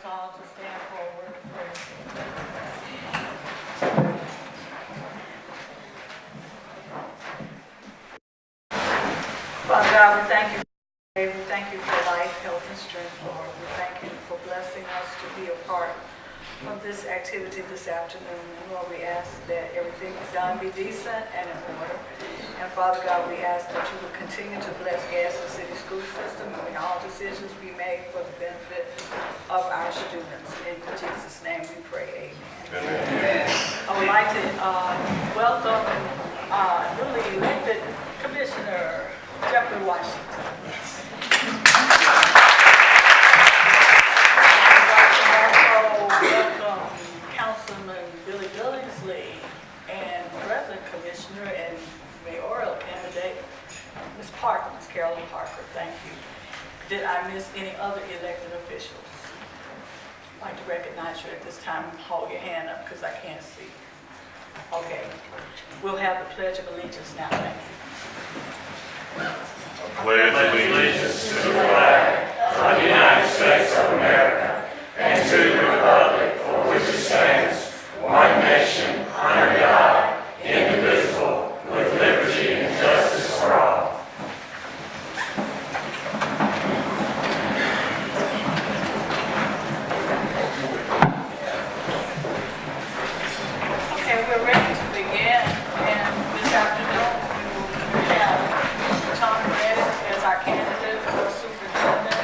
call to stand for a word of prayer. Father God, we thank you. We thank you for life, health, and strength, Lord. We thank you for blessing us to be a part of this activity this afternoon. And Lord, we ask that everything is done be decent and in order. And Father God, we ask that you will continue to bless Gadsden City School System and may all decisions be made for the benefit of our students. In Jesus' name we pray, amen. Amen. I would like to welcome newly elected Commissioner Jeffrey Washington. Welcome Councilman Billy Billingsley and present Commissioner and mayoral candidate, Ms. Parker, Ms. Carolyn Parker. Thank you. Did I miss any other elected officials? I'd like to recognize you at this time. Hold your hand up because I can't see. Okay. We'll have the Pledge of Allegiance now. Thank you. I pledge allegiance to the flag of the United States of America and to the republic for which it stands, one nation, under God, indivisible, with liberty and justice for all. Okay, we're ready to begin, and this afternoon we will have Reddick as our candidate for superintendent,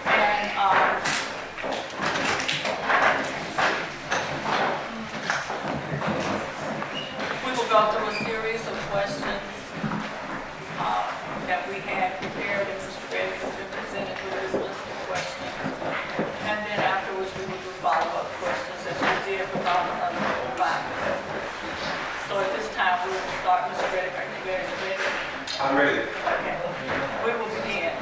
and we will go through a series of questions that we had prepared, and Mr. Reddick has been presented with his list of questions, and then afterwards we will do follow-up questions as we did with all the other providers. So at this time we will start. Mr. Reddick, are you ready? I'm ready. Okay. We will begin.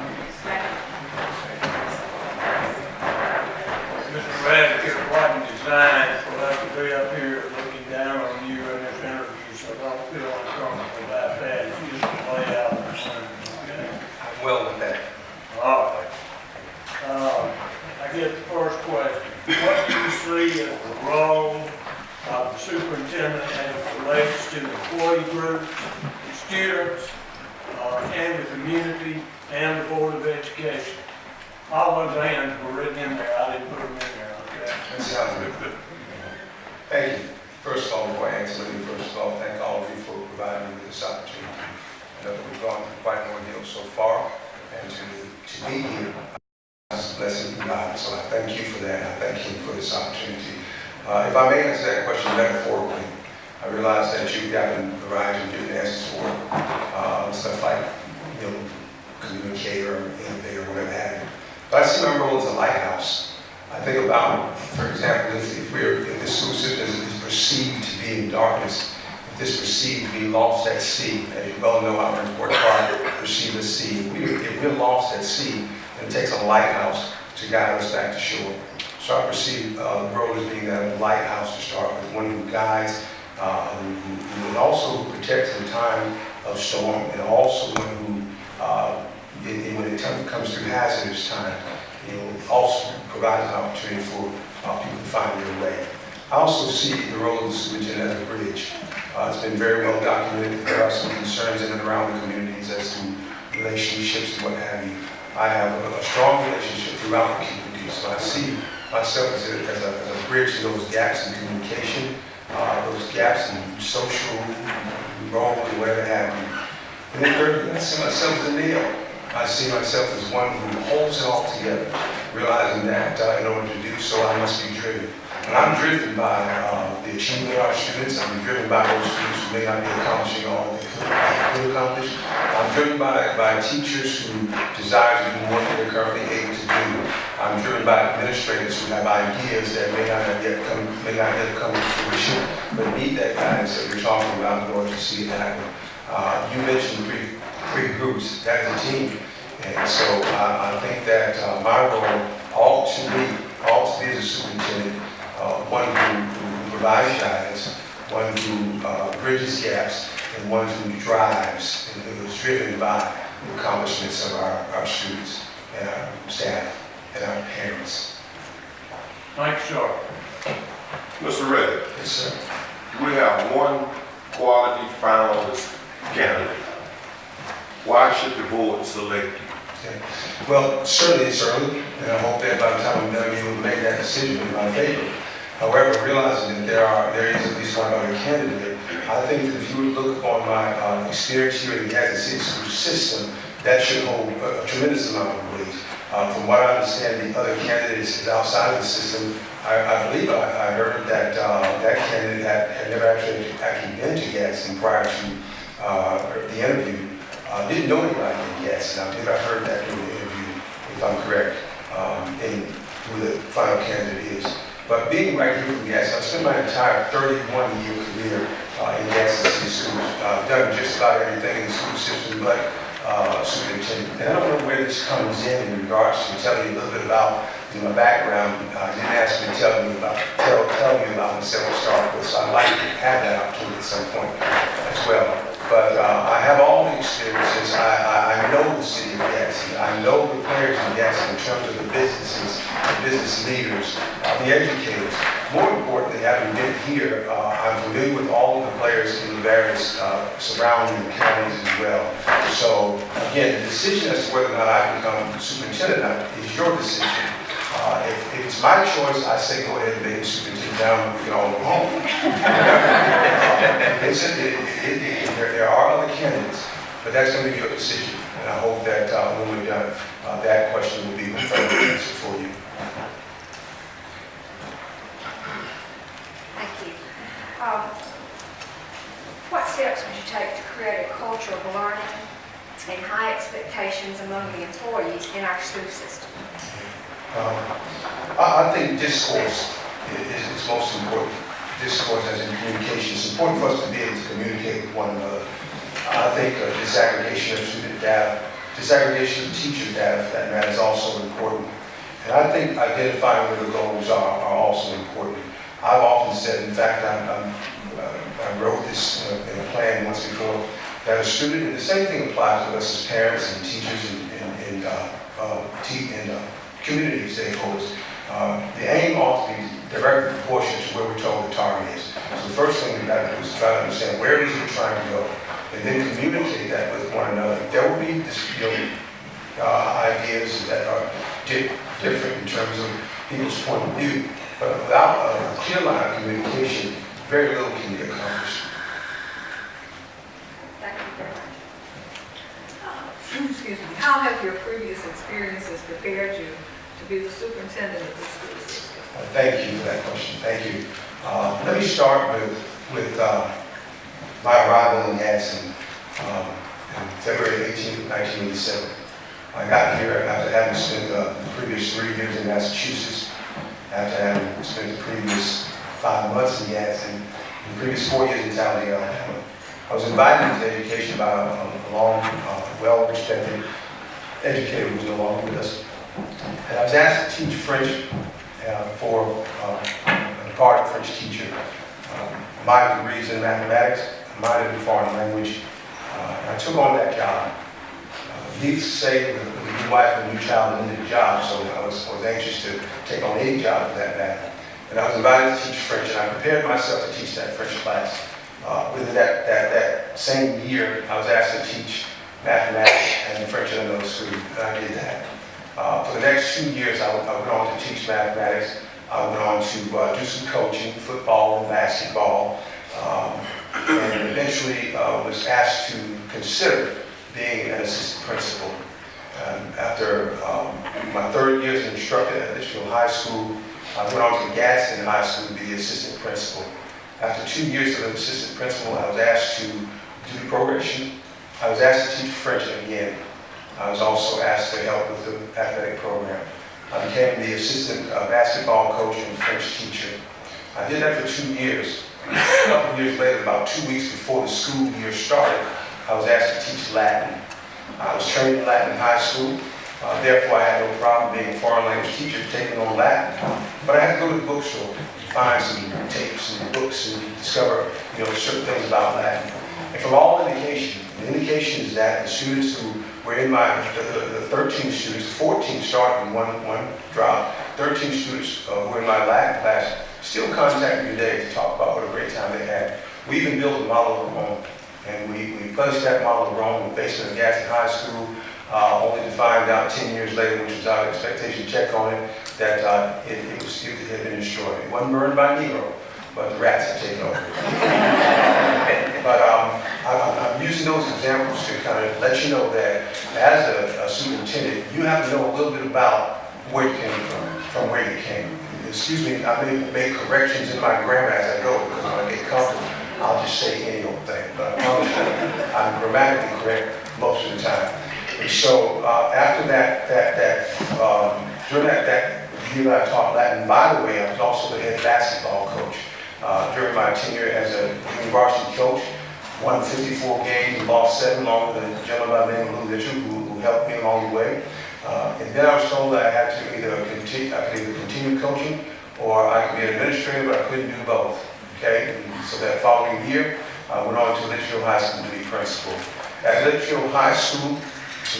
Mr. Reddick, it wasn't designed for us to be up here looking down on you in this interview, so don't feel uncomfortable about that. It's just a layout. Okay? I'm well with that. All right. I get the first question. What do you see as the role of the superintendent as it relates to the employee groups, the students, and the community, and the Board of Education? All those hands were written in there. I didn't put them in there, okay? That sounds good. Thank you. First of all, before I answer, let me first of all thank all of you for providing me with this opportunity. I know that we've gone through quite an ordeal so far, and to be here, it's a blessing from God. So I thank you for that. I thank you for this opportunity. If I may answer that question metaphorically, I realize that you've gotten a variety of different answers for it. Stuff like, communicator, innovator, whatever have you. But I see my role as a lighthouse. I think about, for example, if this school system is perceived to be in darkness, if this perceived to be lost at sea, as you well know, our report card perceived at sea. If we're lost at sea, then it takes a lighthouse to guide us back to shore. So I perceive the role as being that of a lighthouse to start with, one who guides, who also protects in time of storm, and also one who, when it comes to hazardous time, also provides an opportunity for people to find their way. I also see the role of the superintendent as a bridge. It's been very well documented. There are some concerns in and around the communities as to relationships and what have you. I have a strong relationship throughout the community, so I see myself as a bridge to those gaps in communication, those gaps in social, role, and whatever have you. And then thirdly, I see myself as a nail. I see myself as one who holds it all together, realizing that in order to do so, I must be driven. And I'm driven by the achievement of our students. I'm driven by those students who may not be accomplishing all that they could accomplish. I'm driven by teachers who desire to do more than they're currently able to do. I'm driven by administrators who have ideas that may not yet come to fruition, but need that guidance that we're talking about in order to see it happen. You mentioned three groups, that's a team. And so I think that my role ought to be as a superintendent, one who provides guidance, one who bridges gaps, and one who drives and who is driven by the accomplishments of our students and our staff and our parents. Thank you, sir. Mr. Reddick, Yes, sir. we have one quality finalist candidate. Why should the board select you? Okay. Well, certainly it's early, and I hope that by the time I'm done, you will make that decision in my favor. However, realizing that there is at least one other candidate, I think that if you would look upon my experience here in the Gadsden City School system, that should hold a tremendous amount of weight. From what I understand, the other candidates outside of the system, I believe I heard that that candidate had never actually been to Gadsden prior to the interview. Didn't know anybody in Gadsden. I think I heard that during the interview, if I'm correct, in who the final candidate is. But being right here from Gadsden, I've spent my entire 31-year career in Gadsden City Schools. I've done just about everything in the school system but superintendent. And I don't know where this comes in regards to telling you a little bit about my background. You didn't ask me to tell you about myself to start with, so I'd like to have that opportunity at some point as well. But I have all the experiences. I know the city of Gadsden. I know the players in Gadsden in terms of the businesses, the business leaders, the educators. More importantly, having been here, I'm familiar with all of the players in the various surrounding counties as well. So again, the decision as to whether or not I become superintendent is your decision. If it's my choice, I say go ahead and make the superintendent down and we can all go home. There are other candidates, but that's going to be your decision. And I hope that when we're done, that question will be answered for you. Thank you. What steps would you take to create a culture of learning and high expectations among the employees in our school system? I think discourse is most important. Discourse as in communication. It's important for us to be able to communicate with one another. I think disaggregation of student data, disaggregation of teacher data for that matter is also important. And I think identifying where the goals are also important. I've often said, in fact, I wrote this in a plan once before, that a student, and the same thing applies to us as parents and teachers and community stakeholders. The aim ought to be directly proportionate to where we're told the target is. So the first thing we've got to do is try to understand where it is we're trying to go, and then communicate that with one another. There will be ideas that are different in terms of people's point of view, but without a clear line of communication, very little can be accomplished. Thank you very much. Excuse me, how have your previous experiences prepared you to be the superintendent of the school system? Thank you for that question. Thank you. Let me start with my arrival in Gadsden in February 18, 1987. I got here after having spent the previous 3 years in Massachusetts, after having spent the previous 5 months in Gadsden, and the previous 4 years in Talladega, Alabama. I was invited into education by a long, well-respected educator who was no longer with us. And I was asked to teach French for a part of French teacher. My degree is in mathematics, mine in foreign language. I took on that job. Needless to say, with a new wife and a new child, I needed a job, so I was anxious to take on any job for that matter. And I was invited to teach French, and I prepared myself to teach that French class. Within that same year, I was asked to teach mathematics and French at another school, and I did that. For the next 2 years, I went on to teach mathematics. I went on to do some coaching, football and basketball, and eventually was asked to consider being an assistant principal. After my 3rd year as an instructor at Litchfield High School, I went on to Gadsden High School to be the assistant principal. After 2 years as an assistant principal, I was asked to do probation. I was asked to teach French again. I was also asked to help with the athletic program. I became the assistant basketball coach and French teacher. I did that for 2 years. A couple of years later, about 2 weeks before the school year started, I was asked to teach Latin. I was trained in Latin in high school. Therefore, I had no problem being a foreign language teacher taking on Latin. But I had to go to the bookstore and find some tapes and books and discover certain things about Latin. And from all indication, the indication is that the students who were in the 13 students, 14 started in one drop, 13 students who were in my Latin class still contact me today to talk about what a great time they had. We even built a model of Rome, and we placed that model of Rome in the basement of Gadsden High School, only to find out 10 years later, which was our expectation check on it, that it had been destroyed. It wasn't burned by Nero, but the rats had taken over. But I'm using those examples to kind of let you know that as a superintendent, you have to know a little bit about where you came from where you came. Excuse me, I may make corrections in my grammar as I go, because when I get comfortable, I'll just say any old thing. But I promise you, I'm grammatically correct most of the time. And so after during that year I taught Latin, by the way, I was also the head basketball coach. During my tenure as a varsity coach, won 54 games and lost 7 along with a gentleman by the name of Lou Litchell, who helped me along the way. And then I was told that I had to either continue coaching or I could be an administrator, but I couldn't do both. Okay, and so that following year, I went on to Litchfield High School to be principal. At Litchfield High School,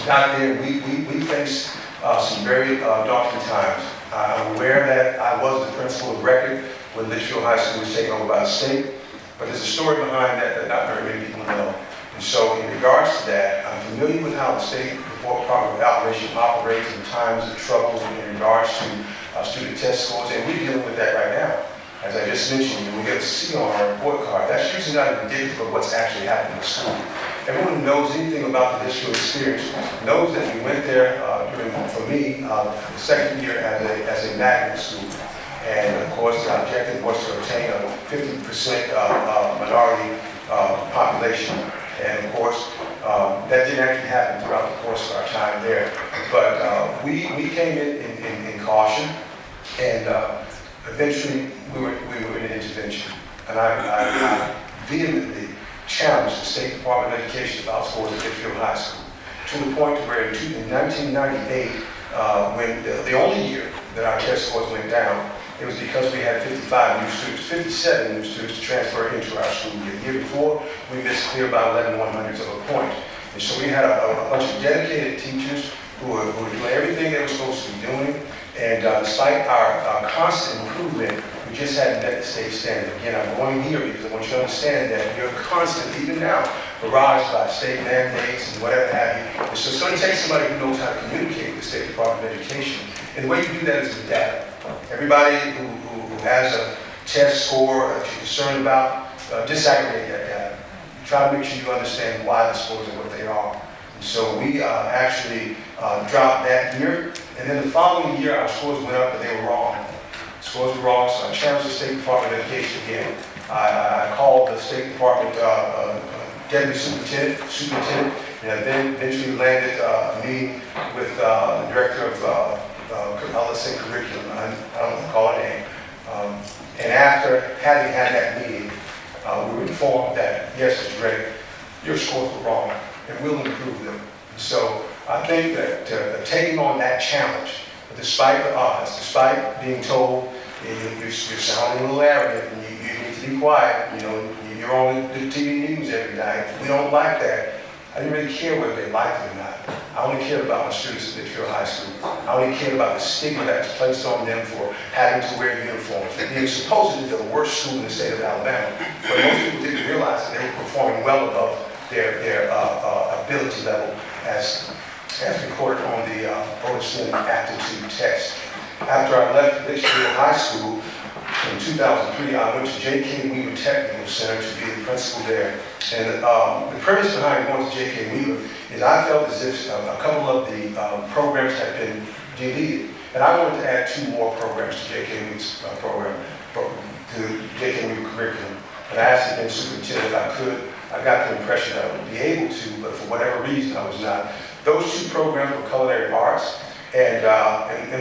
got there, we faced some very daunting times. I'm aware that I was the principal of record when Litchfield High School was taken over by the state, but there's a story behind that not very many people know. And so in regards to that, I'm familiar with how the State Department of Operation operates in times of trouble in regards to student test scores, and we're dealing with that right now. As I just mentioned, we get a C on our report card. That's usually not indicative of what's actually happening in school. Everyone who knows anything about the district experience knows that we went there for me, the second year as a magnet student. And of course, the objective was to obtain a 50% minority population. And of course, that didn't actually happen throughout the course of our time there. But we came in caution, and eventually we were in an intervention. And I vehemently challenged the State Department of Education about scores at Litchfield High School, to the point where in 1998, when the only year that our test scores went down, it was because we had 55 new students, 57 new students to transfer into our school year. The year before, we missed clear by 11/100ths of a point. And so we had a bunch of dedicated teachers who were doing everything they were supposed to be doing. And despite our constant improvement, we just hadn't met the state standard. Again, I'm going here because I want you to understand that you're constantly, even now, barraged by state mandates and whatever have you. And so it's going to take somebody who knows how to communicate with the State Department of Education. And the way you do that is with data. Everybody who has a test score that you're concerned about, disaggregate that data. Try to make sure you understand why the scores are what they are. And so we actually dropped that year. And then the following year, our scores went up, but they were wrong. Scores were wrong, so I challenged the State Department of Education again. I called the State Department Deputy Superintendent, and then eventually landed a meeting with the Director of let's say curriculum, I don't want to call it name. And after having had that meeting, we were informed that, yes, Mr. Reddick, your scores were wrong, and we'll improve them. So I think that taking on that challenge, despite the odds, despite being told you're sounding a little arrogant and you need to be quiet, you know, you're on the TV news every night, we don't like that. I didn't really care whether they liked it or not. I only cared about my students at Litchfield High School. I only cared about the stigma that was placed on them for having to wear uniforms, for being supposedly the worst school in the state of Alabama. But most people didn't realize that they were performing well above their ability level as recorded on the Aptitude Test. After I left Litchfield High School in 2003, I went to J.K. Weaver Technical Center to be the principal there. And the premise behind going to J.K. Weaver is I felt as if a couple of the programs had been deleted. And I wanted to add 2 more programs to J.K. Weaver's program, to J.K. Weaver curriculum. And I asked the superintendent if I could. I got the impression that I would be able to, but for whatever reason I was not. Those 2 programs were culinary arts and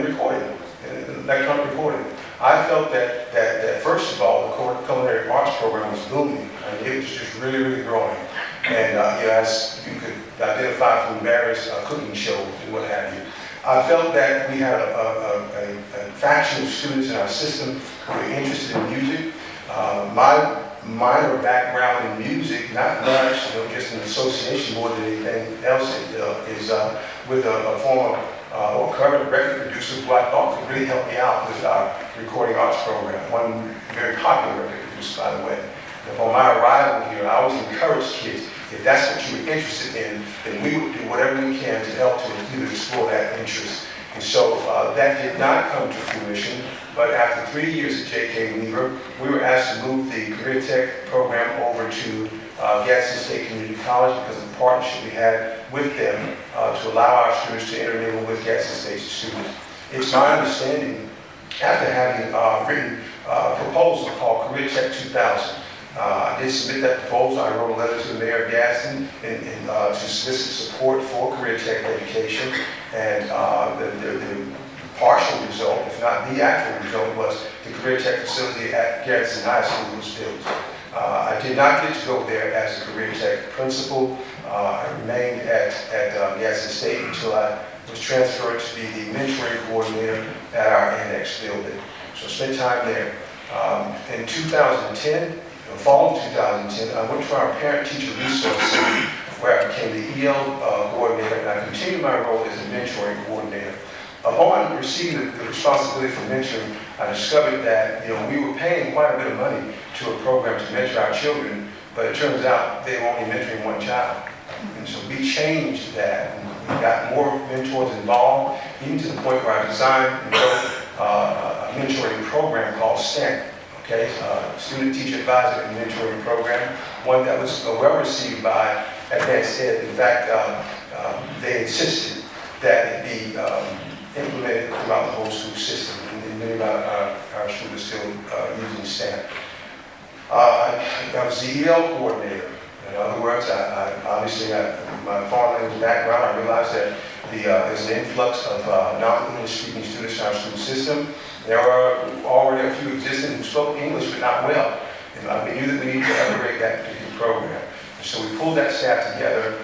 recording, and electronic recording. I felt that first of all, the culinary arts program was booming. I mean, it was just really, really growing. And as you could identify from various cooking shows and what have you. I felt that we had a faction of students in our system who were interested in music. My minor background in music, not much, just an association more than anything else, is with a former or current record producer who I thought could really help me out with our recording arts program. One very popular record producer, by the way. Upon my arrival here, I always encourage kids, if that's what you were interested in, then we would do whatever we can to help to either explore that interest. And so that did not come to fruition, but after 3 years at J.K. Weaver, we were asked to move the Career Tech program over to Gadsden State Community College because of the partnership we had with them to allow our students to intermingle with Gadsden State students. It's my understanding, after having written a proposal called Career Tech 2000, I did submit that proposal. I wrote a letter to the mayor of Gadsden to solicit support for Career Tech education, and the partial result, if not the actual result, was the Career Tech facility at Gadsden High School was built. I did not get to go there as a Career Tech principal. I remained at Gadsden State until I was transferred to be the mentoring coordinator at our annex building. So I spent time there. In 2010, fall of 2010, I went to our parent-teacher resource center where I became the EL coordinator, and I continued my role as a mentoring coordinator. Upon receiving the responsibility for mentoring, I discovered that we were paying quite a bit of money to a program to mentor our children, but it turns out they were only mentoring one child. And so we changed that. We got more mentors involved, even to the point where I designed and wrote a mentoring program called STAMP. Okay, Student Teacher Advisor and Mentoring Program, one that was well received by Advanced Ed. In fact, they insisted that it be implemented throughout the whole school system, and many of our students still using STAMP. I was the EL coordinator. In other words, obviously, my foreign language background, I realized that there's an influx of non-English speaking students in our school system. There are already a few existing who spoke English but not well. And we knew that we needed to upgrade that particular program. And so we pulled that staff together.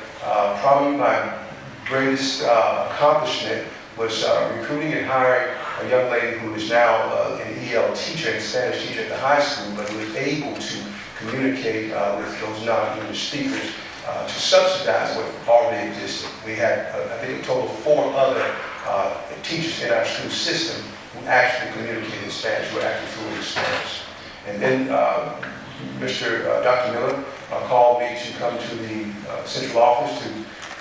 Probably my greatest accomplishment was recruiting and hiring a young lady who is now an EL teacher and Spanish teacher at the high school, but who is able to communicate with those non-English speakers to subsidize what already existed. We had, I think, a total of 4 other teachers in our school system who actually communicated in Spanish, who were actually fluent in Spanish. And then Dr. Miller called me to come to the central office to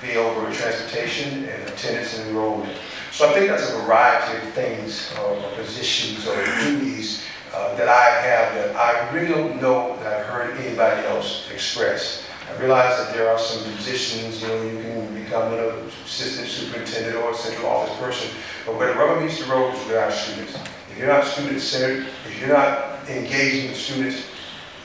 be over transportation and attendance and enrollment. So I think that's a variety of things or positions or duties that I have that I really don't know that I've heard anybody else express. I realize that there are some positions, you can become an assistant superintendent or a central office person, but where the rubber meets the road is with our students. If you're not student-centered, if you're not engaging with students,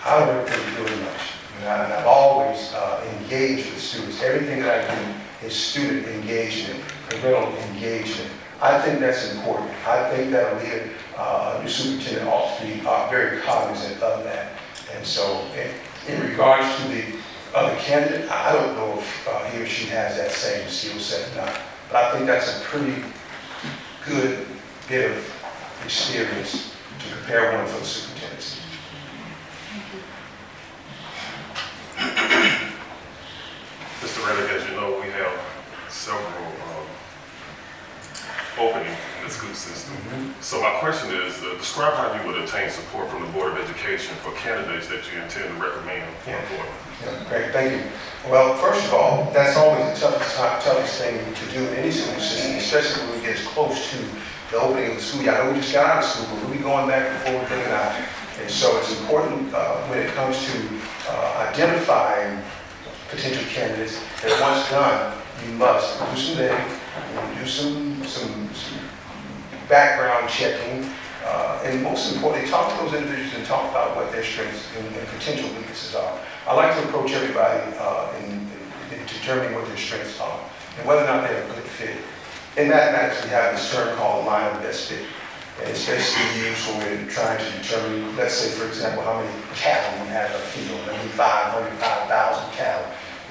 I don't ever think you're doing much. And I've always engaged with students. Everything that I do is student engagement, parental engagement. I think that's important. I think that a leader, a new superintendent ought to be very cognizant of that. And so in regards to the other candidate, I don't know if he or she has that same skill set or not. But I think that's a pretty good bit of experience to compare one for the superintendents. Mr. Reddick, as you know, we have several openings in the school system. So my question is, describe how you would obtain support from the Board of Education for candidates that you intend to recommend for employment. Yeah, great, thank you. Well, first of all, that's always the toughest thing to do in any school system, especially when we get as close to the opening of the school year. I know we just got out of school, but we'll be going back before we're thinking out. And so it's important when it comes to identifying potential candidates that once done, you must do some vetting, do some background checking, and most importantly, talk to those individuals and talk about what their strengths and potential weaknesses are. I like to approach everybody in determining what their strengths are and whether or not they're a good fit. In mathematics, we have this term called line of best fit. And it's basically used when we're trying to determine, let's say, for example, how many cattle we have in a field. Maybe 500,000 cattle.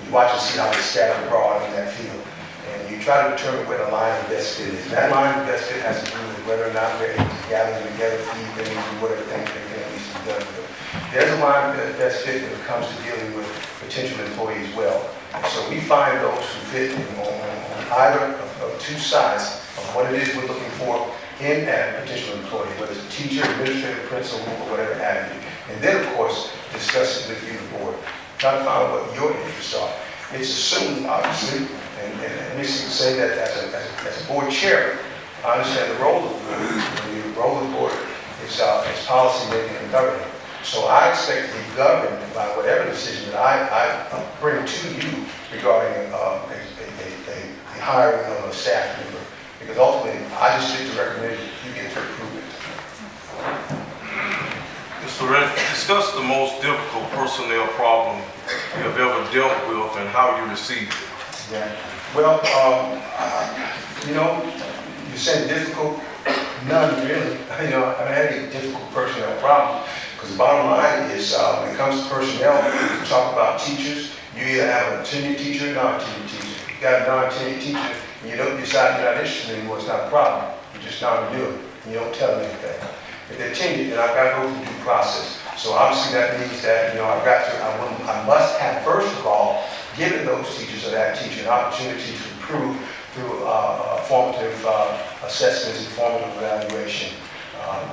You watch and see how they scatter abroad in that field. And you try to determine where the line of best fit is. And that line of best fit has to do with whether or not we're able to gather them together, feed them, and do whatever things they can at least done good. There's a line that's fit when it comes to dealing with potential employees well. And so we find those who fit on either of two sides of what it is we're looking for in a potential employee, whether it's a teacher, administrator, principal, or whatever have you. And then, of course, discuss it with you, the board. Try to find out what your interests are. It's assumed, obviously, and let me say that as a board chair, I understand the role of the board. The role of the board is policy making and governing. So I expect to be governed by whatever decision that I bring to you regarding the hiring of a staff member. Because ultimately, I just get to recommend it, you get to approve it. Mr. Reddick, discuss the most difficult personnel problem you have ever dealt with and how you received it. Yeah. Well, you said difficult, none really. I haven't had any difficult personnel problems. Because the bottom line is, when it comes to personnel, we talk about teachers. You either have a tenured teacher or not a tenured teacher. You got a non-tenured teacher, and you don't decide you're not interested anymore, it's not a problem. You just not renew it, and you don't tell them anything. If they're tenured, then I've got to go through due process. So obviously that means that, I must have, first of all, given those teachers or that teacher an opportunity to improve through formative assessments and formative evaluation.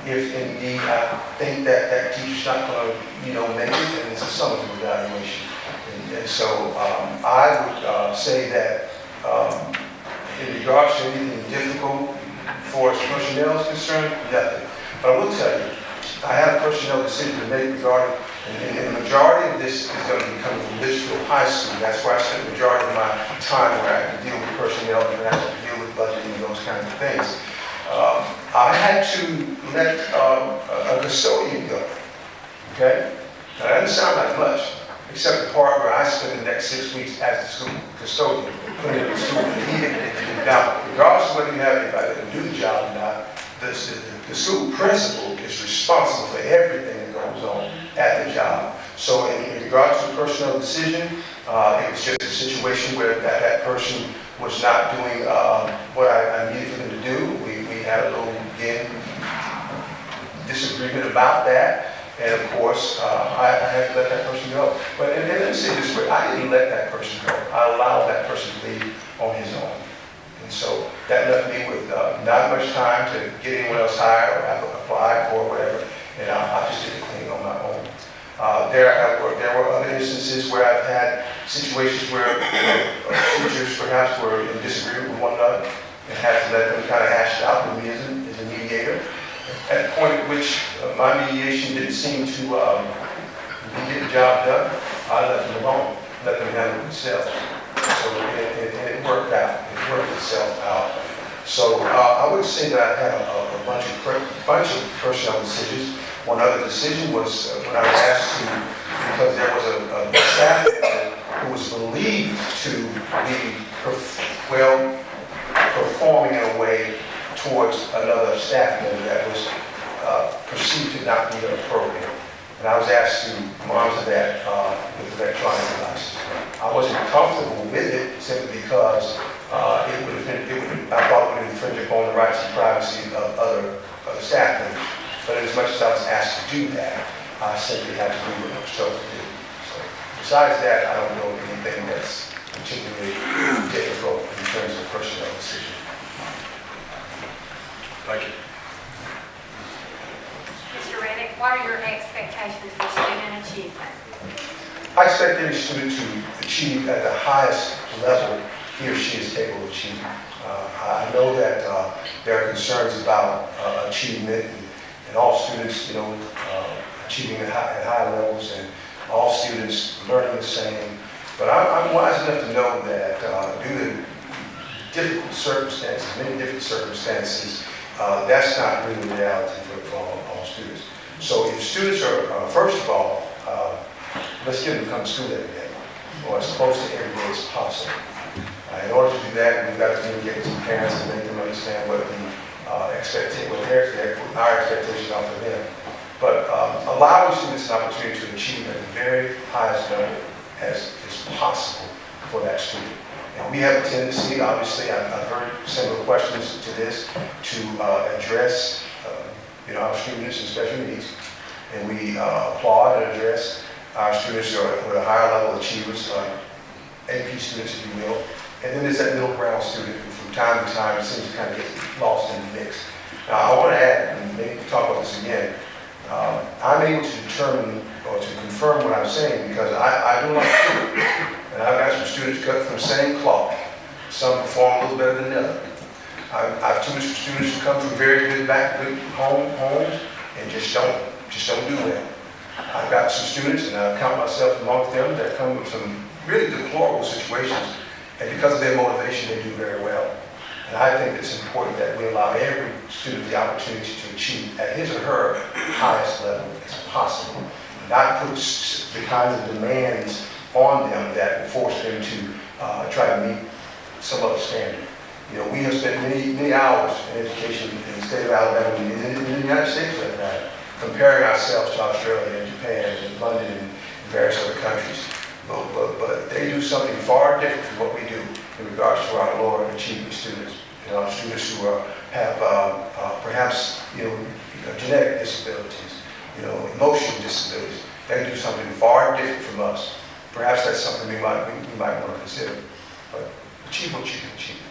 If indeed I think that that teacher's not going to make it, then it's a summative evaluation. And so I would say that in regards to anything difficult for as personnel is concerned, nothing. But I will tell you, I have a personnel decision to make regarding, and the majority of this is going to be coming from Litchfield High School. That's where I spend the majority of my time where I have to deal with personnel and I have to deal with budgeting and those kinds of things. I had to let a custodian go, okay? Now that doesn't sound like much, except the part where I spent the next 6 weeks as the school custodian, putting in the school. Now, regardless of whether you have anybody that can do the job or not, the school principal is responsible for everything that goes on at the job. So in regards to the personnel decision, it was just a situation where that person was not doing what I needed for them to do. We had a little, again, disagreement about that. And of course, I had to let that person go. But and let me say it this way, I didn't let that person go. I allowed that person to leave on his own. And so that left me with not much time to get anyone else hired or apply for whatever. And I just did the cleaning on my own. There were other instances where I've had situations where teachers perhaps were in disagreement with one another and had to let them kind of hash it out with me as a mediator. At the point at which my mediation didn't seem to get the job done, I left them alone, let them handle it themselves. So it worked out. It worked itself out. So I would say that I had a bunch of personnel decisions. One other decision was when I was asked to, because there was a staff member who was believed to be performing in a way towards another staff member that was perceived to not be appropriate. And I was asked to monitor that with electronic devices. I wasn't comfortable with it simply because I thought it would infringe upon the rights and privacy of other staff members. But as much as I was asked to do that, I simply had to do what I was told to do. So besides that, I don't know anything that's particularly difficult in terms of personnel decision. Thank you. Mr. Reddick, what are your expectations for student achievement? I expect any student to achieve at the highest level he or she is capable of achieving. I know that there are concerns about achievement and all students, achieving at high levels and all students learning the same. But I'm wise enough to know that due to difficult circumstances, many different circumstances, that's not really the reality for all students. So if students are, first of all, let's get them to come to school every day, or as close to every day as possible. In order to do that, we've got to communicate with some parents and make them understand what our expectations are for them. But allowing students an opportunity to achieve at the very highest level as is possible for that student. And we have a tendency, obviously, I've heard similar questions to this, to address our students with special needs. and we applaud and address our students who are higher level achievers, AP students, if you will. And then there's that middle ground student who from time to time seems to kind of get lost in the mix. Now, I want to add, and maybe talk about this again, I'm able to determine or to confirm what I'm saying because I do like students. And I've got some students cut from the same cloth. Some perform a little better than the other. I've tutored students who come from very good homes and just don't do well. I've got some students, and I count myself amongst them, that come from some really deplorable situations, and because of their motivation, they do very well. And I think it's important that we allow every student the opportunity to achieve at his or her highest level as possible, not put the kinds of demands on them that will force them to try to meet some other standard. You know, we have spent many hours in education in the state of Alabama, and in the United States for that matter, comparing ourselves to Australia and Japan and London and various other countries. But they do something far different from what we do in regards to our lower achieving students. You know, students who have perhaps genetic disabilities, emotional disabilities. They do something far different from us. Perhaps that's something we might want to consider. But achieve what you can achieve.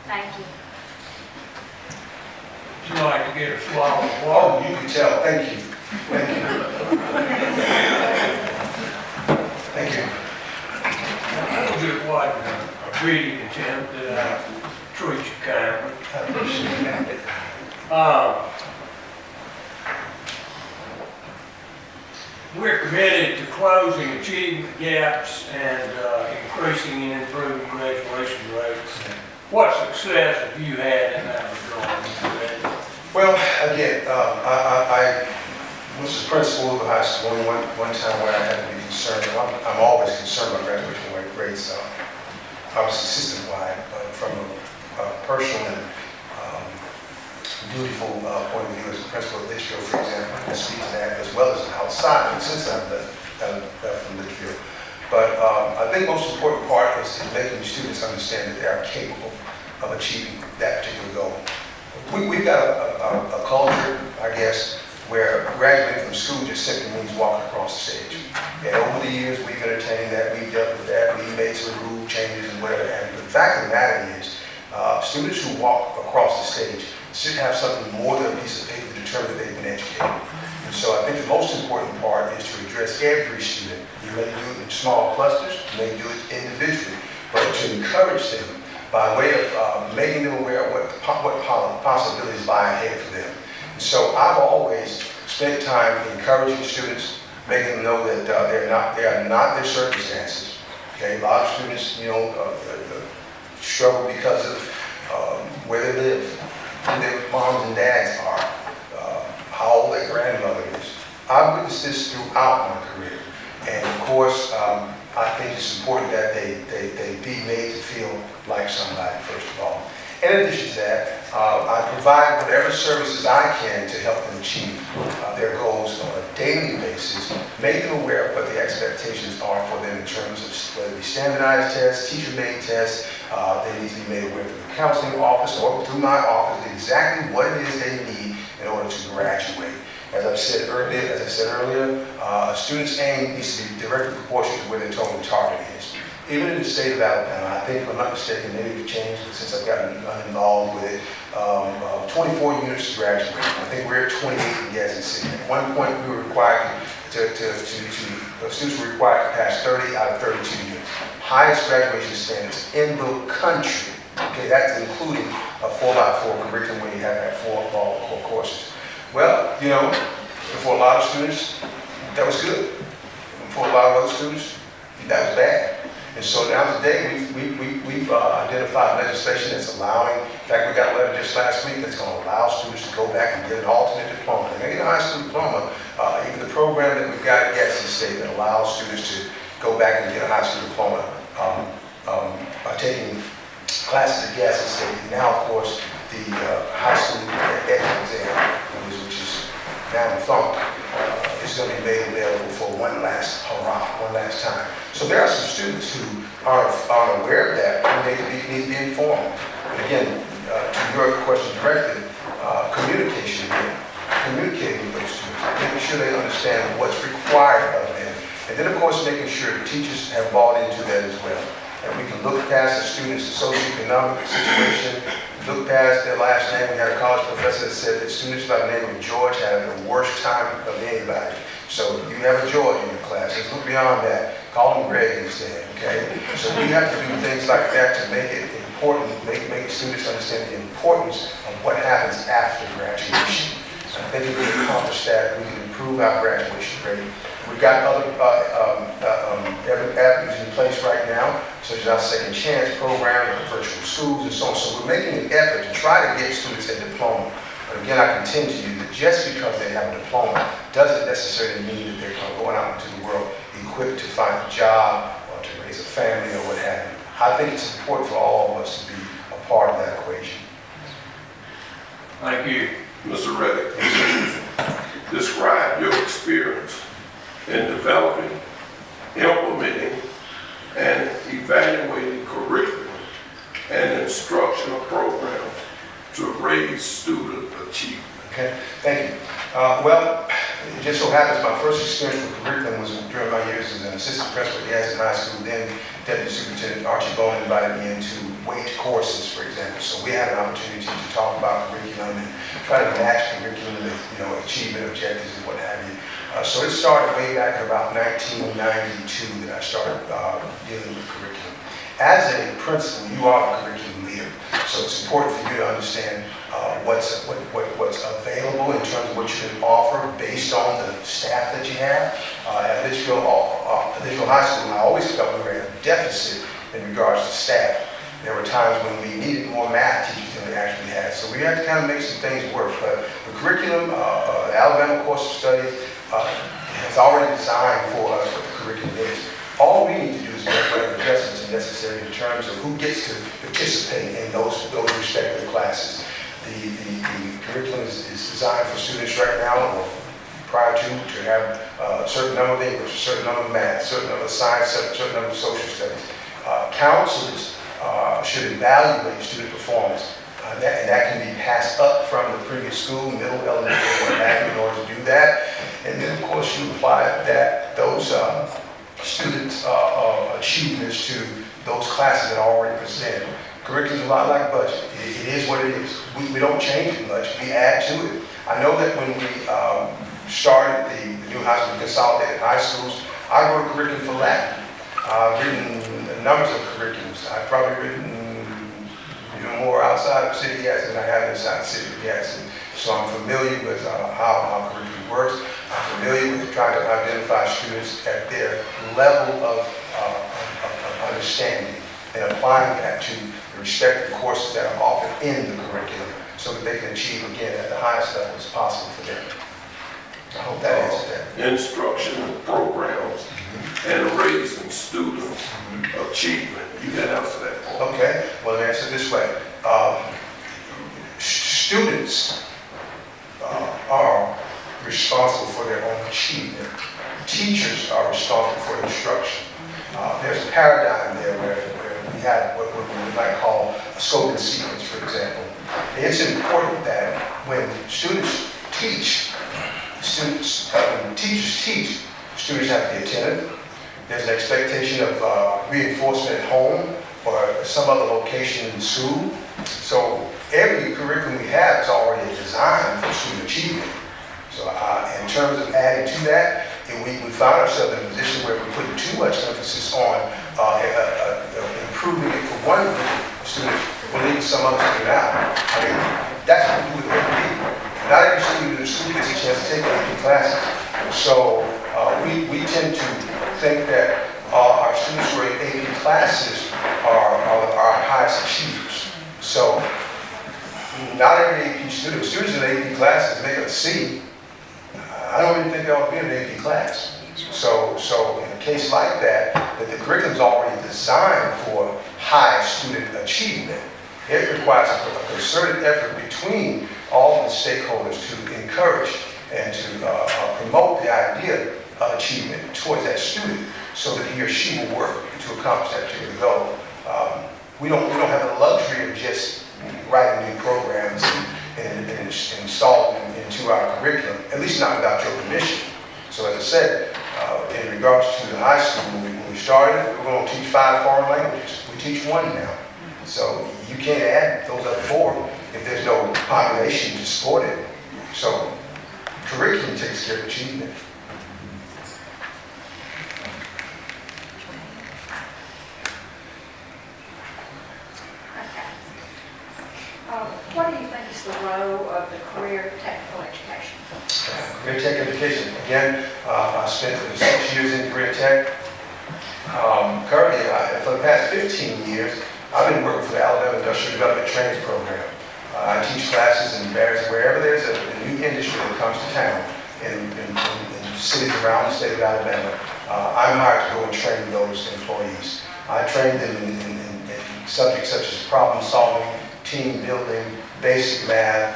Thank you. Would you like to get a swallow of water? Oh, you can tell. Thank you. Thank you. Thank you. It wasn't a reading attempt that I treat you kindly. I appreciate it. We're committed to closing achievement gaps and increasing and improving graduation rates. What success have you had in that regard, Mr. Reddick? Well, again, I was the principal of the high school one time where I had to be concerned. I'm always concerned about graduation rates, obviously system-wide, but from a personal and dutiful point of view as a principal of Litchfield, for example, I can speak to that as well as outside, and since I've left from Litchfield. But I think the most important part is making the students understand that they are capable of achieving that particular goal. We've got a culture, I guess, where graduating from school just simply means walking across the stage. And over the years, we've entertained that, we've dealt with that, we've made some rule changes and whatever. And the fact of the matter is, students who walk across the stage should have something more than a piece of paper to determine that they've been educated. And so I think the most important part is to address every student. You may do it in small clusters, you may do it individually, but to encourage them by way of making them aware of what possibilities lie ahead for them. And so I've always spent time encouraging students, making them know that they are not their circumstances. Okay, a lot of students, struggle because of where they live, who their moms and dads are, how old their grandmother is. I've witnessed this throughout my career, and of course, I think it's important that they be made to feel like somebody, first of all. In addition to that, I provide whatever services I can to help them achieve their goals on a daily basis, make them aware of what the expectations are for them in terms of whether it be standardized tests, teacher-made tests. They need to be made aware through the counseling office or through my office exactly what it is they need in order to graduate. As I said earlier, a student's aim needs to be directly proportional to where their total target is. Even in the state of Alabama, I think, if I'm not mistaken, maybe it's changed since I've gotten involved with it, 24 units to graduate. I think we're at 28 in Gadsden City. At one point, we were required students were required to pass 30 out of 32 units. Highest graduation standards in the country. Okay, that's including a 4x4 curriculum where you have that 4 core courses. Well, for a lot of students, that was good. For a lot of other students, that was bad. And so now today, we've identified legislation that's allowing, in fact, we got a letter just last week that's going to allow students to go back and get an alternate diploma. They're going to get a high school diploma, even the program that we've got at Gadsden State that allows students to go back and get a high school diploma by taking classes at Gadsden State. And now, of course, the high school exam, which is now defunct, is going to be made available for one last hurrah, one last time. So there are some students who aren't aware of that and they need to be informed. And again, to your question directly, communicating with those students, making sure And then, of course, making sure the teachers have bought into that as well. And we can look past the students' socioeconomic situation, look past their last name. We had a college professor that said that students by the name of George have the worst time of anybody. So you have a George in your class. Let's look beyond that. Call them Greg instead, okay? So we have to do things like that to make it important, make students understand the importance of what happens after graduation. So I think if we accomplish that, we can improve our graduation rate. We've got other avenues in place right now, such as our Second Chance program, our virtual schools, and so on. So we're making an effort to try to get students a diploma. But again, I contend to you that just because they have a diploma doesn't necessarily mean that they're going out into the world equipped to find a job or to raise a family or what have you. I think it's important for all of us to be a part of that equation. Thank you. Mr. Reddick, describe your experience in developing, implementing, and evaluating curriculum and instructional programs to raise student achievement. Okay, thank you. Well, it just so happens my first experience with curriculum was during my years as an assistant principal at Gadsden High School. Then Deputy Superintendent Archie Bone invited me into weight courses, for example. So we had an opportunity to talk about curriculum and try to match curriculum with, achievement objectives and what have you. So it started way back in about 1992 that I started dealing with curriculum. As a principal, you are a curriculum leader. So it's important for you to understand what's available in terms of what you can offer based on the staff that you have. At Litchfield High School, I always felt we were at a deficit in regards to staff. There were times when we needed more math teachers than we actually had. So we had to kind of make some things work. But the curriculum, the Alabama course of study, has already designed for us what the curriculum is. All we need to do is make whatever adjustments are necessary in terms of who gets to participate in those respective classes. The curriculum is designed for students right now, or prior to have a certain number of English, a certain number of math, a certain number of science, a certain number of social studies. Counselors should evaluate student performance. And that can be passed up from the previous school, middle, elementary, what have you, in order to do that. And then, of course, you apply those students' achievements to those classes that are already presented. Curriculum is a lot like budget. It is what it is. We don't change it much. We add to it. I know that when we started the new high school, consolidated high schools, I wrote a curriculum for Latin. I've written numbers of curriculums. I've probably written more outside of the city of Gadsden than I have inside the city of Gadsden. So I'm familiar with how curriculum works. I'm familiar with trying to identify students at their level of understanding and applying that to the respective courses that are offered in the curriculum so that they can achieve, again, at the highest level as possible for them. I hope that answers that. Instructional programs and raising student achievement. You can answer that part. Okay, well, let me answer it this way. Students are responsible for their own achievement. Teachers are responsible for instruction. There's a paradigm there where we have what we might call a scope and sequence, for example. It's important that when students teach, when teachers teach, students have to be attentive. There's an expectation of reinforcement at home or some other location in school. So every curriculum we have is already designed for student achievement. So in terms of adding to that, we find ourselves in a position where we're putting too much emphasis on improving it for one group of students, we're leaving some other student out. I mean, that's what we do with every people. Not every student in the school gets a chance to take AP classes. So we tend to think that our students who are in AP classes are our highest achievers. So not every AP student, students in AP classes make a C. I don't even think they ought to be in an AP class. So in a case like that the curriculum is already designed for high student achievement, it requires a concerted effort between all of the stakeholders to encourage and to promote the idea of achievement towards that student so that he or she will work to accomplish that particular goal. We don't have the luxury of just writing new programs and installing them into our curriculum, at least not without your permission. So as I said, in regards to the high school, when we started, we were going to teach 5 foreign languages. We teach 1 now. So you can't add those other 4 if there's no population to support it. So curriculum takes care of achievement. Okay. What do you think is the role of the career technical education? Career tech education, again, I spent 6 years in career tech. Currently, for the past 15 years, I've been working for the Alabama Industrial Development Training Program. I teach classes in various, wherever there's a new industry that comes to town in cities around the state of Alabama. I'm hired to go and train those employees. I train them in subjects such as problem solving, team building, basic math,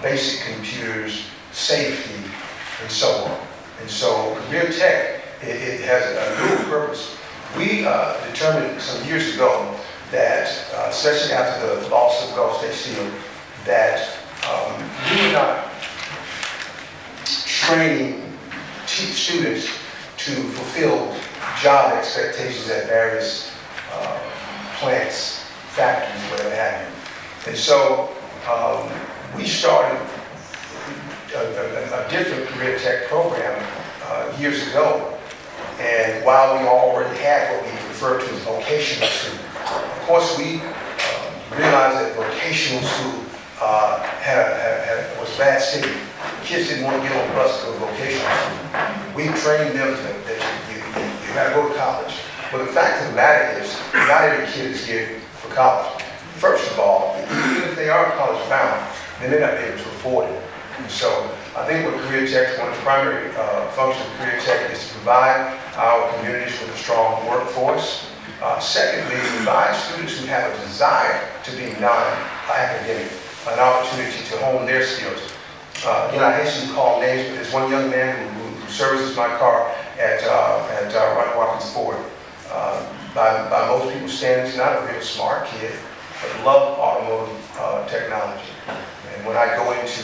basic computers, safety, and so on. And so career tech, it has a dual purpose. We determined some years ago that, especially after the loss of Gulf State Steel, that we were not training students to fulfill job expectations at various plants, factories, whatever have you. And so we started a different career tech program years ago. And while we already had what we refer to as vocational school, of course we realized that vocational school was bad state. Kids didn't want to get on the bus to go to vocational school. We trained them that you got to go to college. But the fact of the matter is, not every kid is geared for college. First of all, even if they are college bound, they may not be able to afford it. And so I think what career tech, one of the primary functions of career tech is to provide our communities with a strong workforce. Secondly, provide students who have a desire to be non-academic an opportunity to hone their skills. Again, I hasten to call names, but there's one young man who services my car at Watkins Ford. By most people's standards, not a real smart kid, but loved automotive technology. And when I go in to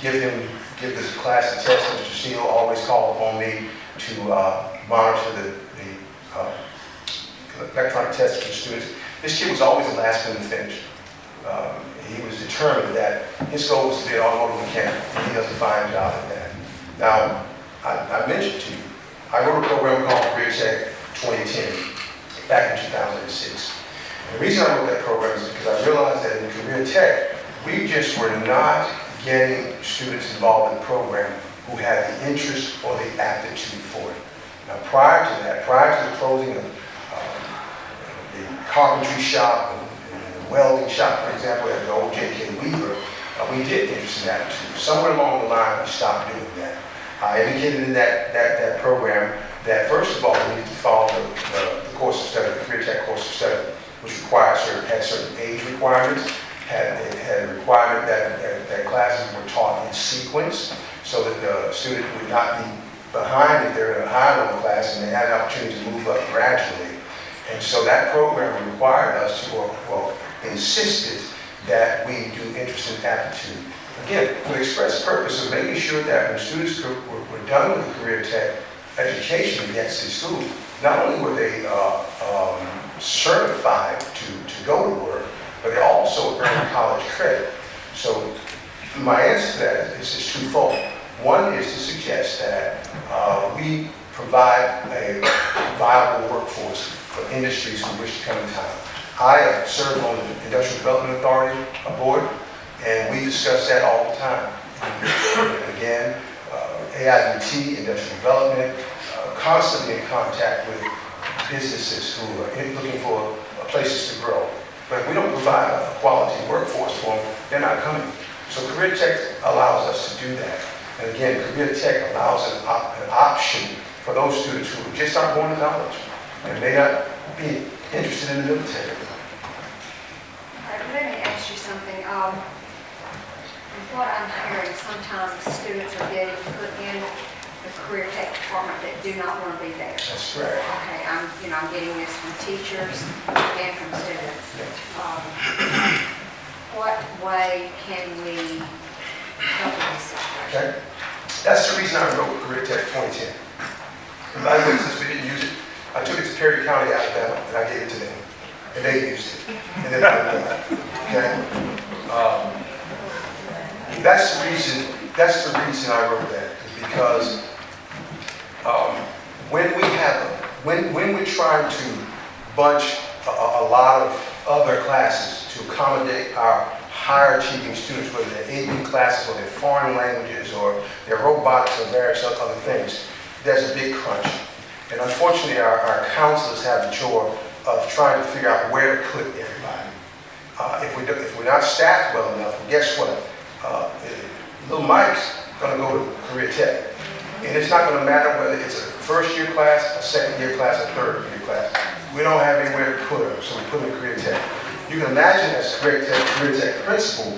give this class a test, Mr. Steele always called upon me to monitor the electronic tests for the students. This kid was always the last one to finish. He was determined that his goal was to be an automotive mechanic, and he does a fine job at that. Now, I mentioned to you, I wrote a program called Career Tech 2010, back in 2006. And the reason I wrote that program is because I realized that in Career Tech, we just were not getting students involved in the program who had the interest or the aptitude for it. Now, prior to that, prior to the closing of the carpentry shop and the welding shop, for example, at the old J.K. Weaver, we did interest in aptitude. Somewhere along the line, we stopped doing that. I indicated in that program that, first of all, we needed to follow the course of study, the Career Tech course of study, which had certain age requirements, had a requirement that classes were taught in sequence so that the student would not be behind if they're in a higher level class and they had an opportunity to move up gradually. And so that program required us to, insisted that we do interest in aptitude. Again, for the express purpose of making sure that when students were done with the Career Tech education at Gadsden School, not only were they certified to go to work, but they also earned college credit. So my answer to that is twofold. One is to suggest that we provide a viable workforce for industries who wish to come to town. I serve on the Industrial Development Authority board, and we discuss that all the time. And again, AIDT, Industrial Development, constantly in contact with businesses who are looking for places to grow. But if we don't provide a quality workforce for them, they're not coming. So Career Tech allows us to do that. And again, Career Tech allows an option for those students who just aren't going to college and may not be interested in the military. All right, let me ask you something. What I'm hearing, sometimes students are getting put in the Career Tech department that do not want to be there. That's correct. Okay, I'm getting this from teachers and from students. What way can we help in this situation? Okay. That's the reason I wrote Career Tech 2010. By the way, since we didn't use it, I took it to Perry County, Alabama, and I gave it to them. And they used it. And they put it on. Okay? That's the reason I wrote that, is because when we're trying to bunch a lot of other classes to accommodate our higher achieving students, whether they're AP classes or they're foreign languages or they're robotics or various other things, there's a big crunch. And unfortunately, our counselors have the chore of trying to figure out where to put everybody. If we're not staffed well enough, well, guess what? Little Mike's going to go to Career Tech. And it's not going to matter whether it's a first-year class, a second-year class, a third-year class. We don't have anywhere to put them, so we put them in Career Tech. You can imagine as a Career Tech principal,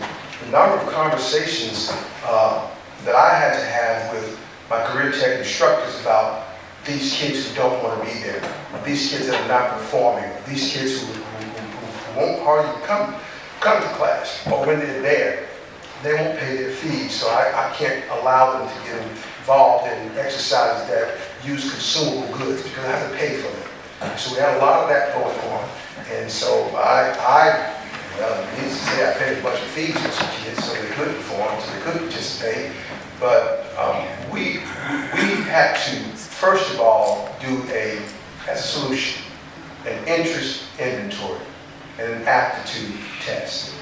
the number of conversations that I had to have with my Career Tech instructors about these kids who don't want to be there, these kids that are not performing, these kids who won't hardly come to class, or when they're there, they won't pay their fees, so I can't allow them to get involved in exercises that use consumable goods because I have to pay for them. So we had a lot of that going on, and so needless to say, I paid a bunch of fees for some kids so they could perform, so they could participate, but we had to, first of all, do as a solution, an interest inventory and an aptitude test.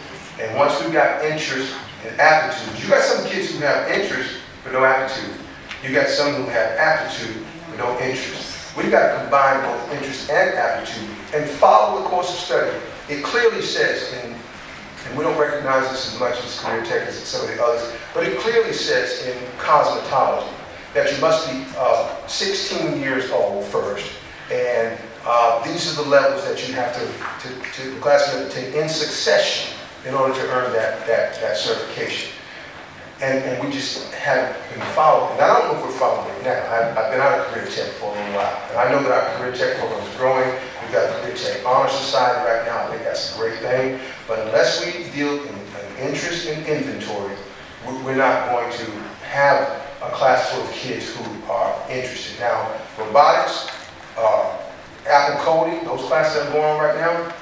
And once we got interest and aptitude, you got some kids who have interest but no aptitude. You got some who have aptitude but no interest. We've got to combine both interest and aptitude and follow the course of study. It clearly says, and we don't recognize this as much as Career Tech as some of the others, but it clearly says in cosmetology that you must be 16 years old first, and these are the levels that you have the class you have to take in succession in order to earn that certification. And we just haven't been following. And I don't know if we're following it now. I've been out of Career Tech for a little while, and I know that our Career Tech program is growing. We've got a Career Tech Honor Society right now. I think that's a great thing. But unless we deal in an interest in inventory, we're not going to have a class full of kids who are interested. Now, robotics, Apple coding, those classes that are going on right now,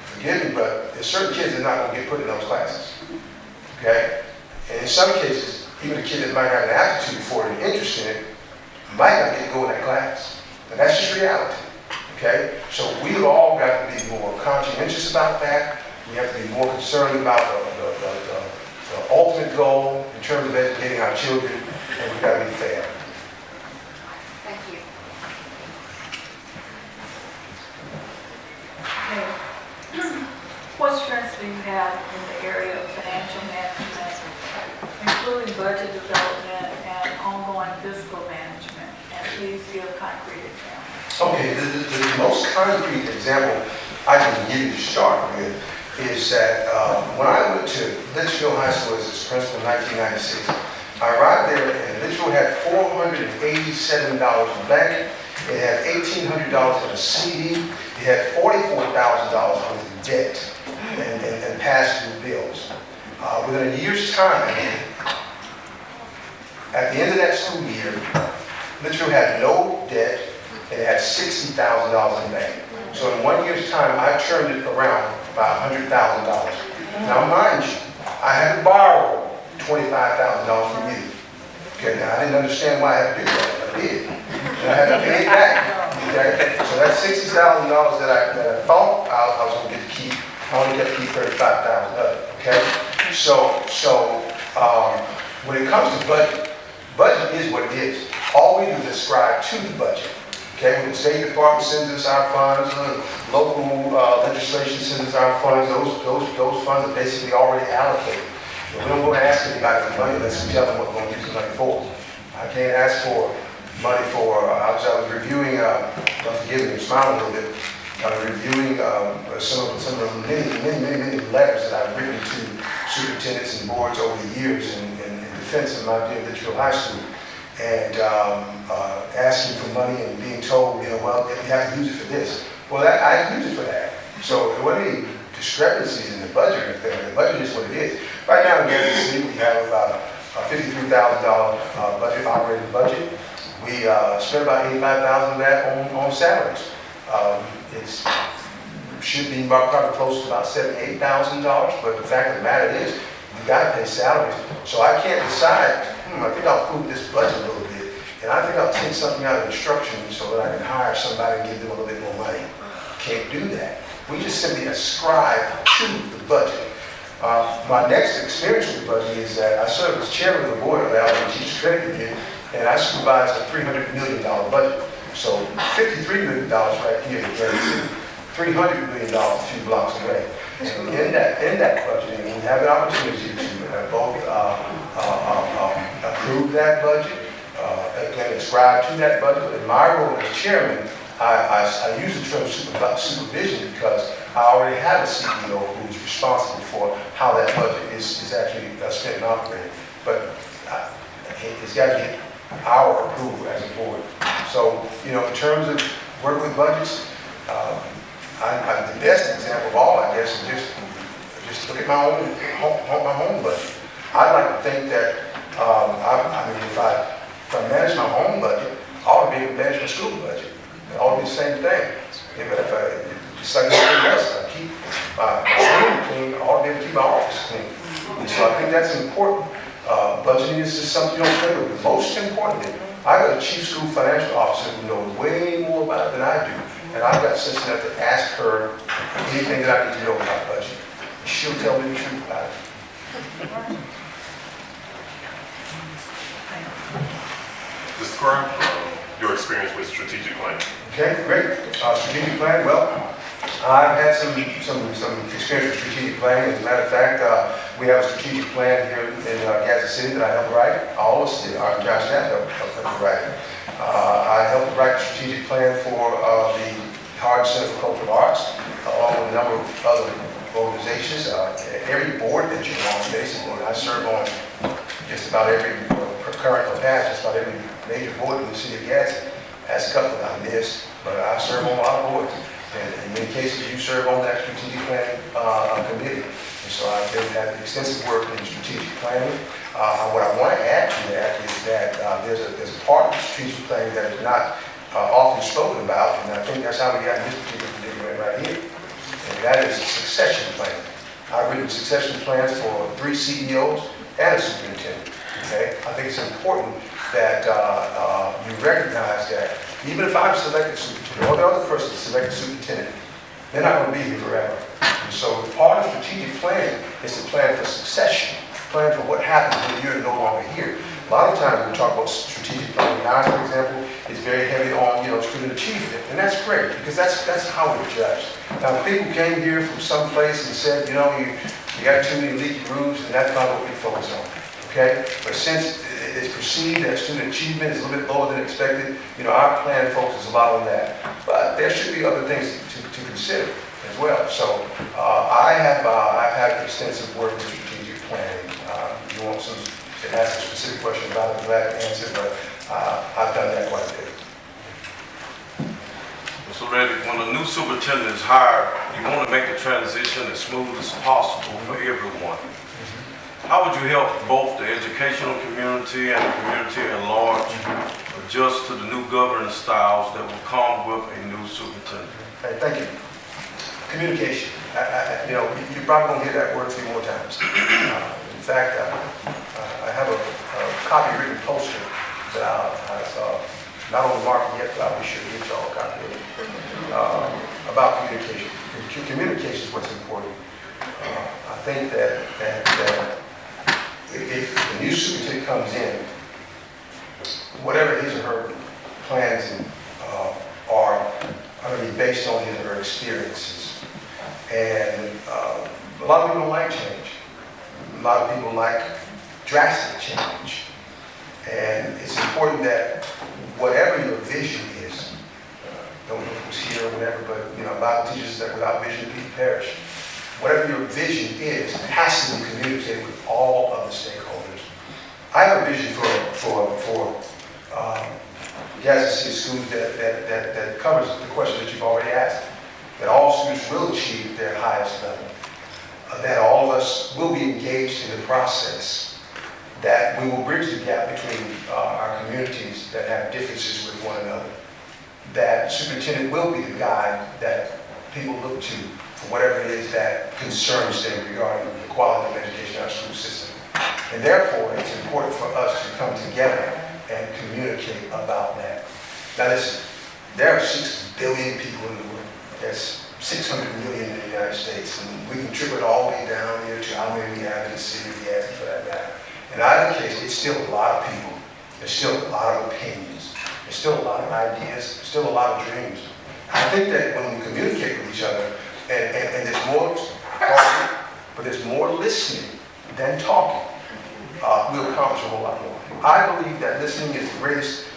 forgive me, but there's certain kids that are not going to get put in those classes. Okay? And in some cases, even a kid that might have an aptitude for it and interest in it, might not get to go in that class. And that's just reality. Okay? So we've all got to be more conscientious about that. We have to be more concerned about the ultimate goal in terms of educating our children, and we've got to be fair. Thank you. What strengths do you have in the area of financial management, including budget development and ongoing fiscal management? And please give concrete examples. Okay, the most concrete example I can give you to start with is that when I went to Litchfield High School as its principal in 1996, I arrived there and Litchfield had $487 in the bank. It had $1,800 in a CD. It had $44,000 worth of debt and past due bills. Within a year's time, at the end of that school year, Litchfield had no debt and it had $60,000 in the bank. So in 1 year's time, I turned it around by $100,000. Now mind you, I had to borrow $25,000 from you. Okay, now I didn't understand why I had to do that, but I did. And I had to pay it back. Okay? So that's $60,000 that I thought I was going to get to keep. I only got to keep $35,000 of it. Okay? So when it comes to budget is what it is. All we do is ascribe to the budget. Okay, when the State Department sends us our funds, local legislation sends us our funds, those funds are basically already allocated. We don't go to ask anybody for money unless we tell them what we're going to use the money for. I can't ask for money for, I was reviewing, forgive me, I'm smiling a little bit, I was reviewing some of the many letters that I've written to superintendents and boards over the years in defense of my dear Litchfield High School. And asking for money and being told, well, you have to use it for this. Well, I use it for that. So there weren't any discrepancies in the budget or anything. The budget is what it is. Right now in Gadsden City, we have about a $53,000 operating budget. We spent about $85,000 of that on salaries. It's should be probably close to about $78,000, but the fact of the matter is, we got to pay salaries. So I can't decide, I think I'll fool this budget a little bit, and I think I'll take something out of instruction so that I can hire somebody and give them a little bit more money. Can't do that. We just simply ascribe to the budget. My next experience with the budget is that I served as chairman of the board of the Alabama Teachers Credit Union, and I supervised a $300 million budget. So $53 million right here in Gadsden City. $300 million a few blocks away. And in that budget, we have an opportunity to both approve that budget, again, ascribe to that budget. But in my role as chairman, I use the term supervision because I already have a CEO who is responsible for how that budget is actually spent and operated. But it's got to get our approval as a board. So, in terms of working with budgets, the best example of all, I guess, is just look at my home budget. I'd like to think that, if I manage my home budget, I ought to be able to manage my school budget. It ought to be the same thing. Just like anything else, I keep my room clean, I ought to be able to keep my office clean. And so I think that's important. Budgeting is just something you don't play with. Most importantly, I got a chief school financial officer who knows way more about it than I do. And I've got sense enough to ask her anything that I need to know about budget. She'll tell me the truth about it. Mr. Curran, your experience with strategic planning. Okay, great. Strategic planning, well, I've had some experience with strategic planning. As a matter of fact, we have a strategic plan here in Gadsden City that I helped write. All of us did, our entire staff helped write it. I helped write the strategic plan for the Howard Center for Cultural Arts, along with a number of other organizations. Every board that you're on, basically, and I serve on just about every current or past, just about every major board in the city of Gadsden. That's a couple that I missed, but I serve on a lot of boards. And in many cases, you serve on that strategic planning committee. And so I've had extensive work in strategic planning. What I want to add to that is that there's a part of strategic planning that is not often spoken about, and I think that's how we got this particular predicament right here. And that is succession planning. I've written succession plans for 3 CEOs and a superintendent. Okay? I think it's important that you recognize that even if I'm selected superintendent, or the other person is selected superintendent, they're not going to be here forever. And so part of strategic planning is to plan for succession, plan for what happens when you're no longer here. A lot of times we talk about strategic planning. Now, for example, is very heavy on student achievement, and that's great because that's how we're judged. Now, if people came here from someplace and said, you got too many leaky roofs, and that's not what we focus on. Okay, but since it's perceived that student achievement is a little bit lower than expected, our plan focuses a lot on that. But there should be other things to consider as well. So I've had extensive work with strategic planning. You want some? It asks a specific question about it, I'm glad to answer, but I've done that quite a bit. Mr. Reddick, when a new superintendent is hired, you want to make the transition as smooth as possible for everyone. How would you help both the educational community and the community at large adjust to the new governance styles that will come with a new superintendent? Okay, thank you. Communication. You're probably going to hear that word a few more times. In fact, I have a copy-written poster that I've not on the market yet, but I'll be sure to get y'all a copy of it, about communication. Communication is what's important. I think that if the new superintendent comes in, whatever his or her plans are going to be based on his or her experiences. And a lot of people don't like change. A lot of people like drastic change. And it's important that whatever your vision is, don't know if it was here or whatever, but the Bible teaches that without vision people perish. Whatever your vision is, it has to be communicated with all of the stakeholders. I have a vision for Gadsden City Schools that covers the question that you've already asked. That all students will achieve their highest level. That all of us will be engaged in the process. that we will bridge the gap between our communities that have differences with one another. That superintendent will be the guide that people look to for whatever it is that concerns them regarding the quality of education in our school system. And therefore, it's important for us to come together and communicate about that. Now listen, there are 6 billion people in the world. There's 600 million in the United States, and we can trickle it all the way down here to how many we have in the city of Gadsden for that matter. In either case, it's still a lot of people. There's still a lot of opinions. There's still a lot of ideas. There's still a lot of dreams. I think that when we communicate with each other, and there's more talking, but there's more listening than talking, we'll accomplish a whole lot more. I believe that listening is the greatest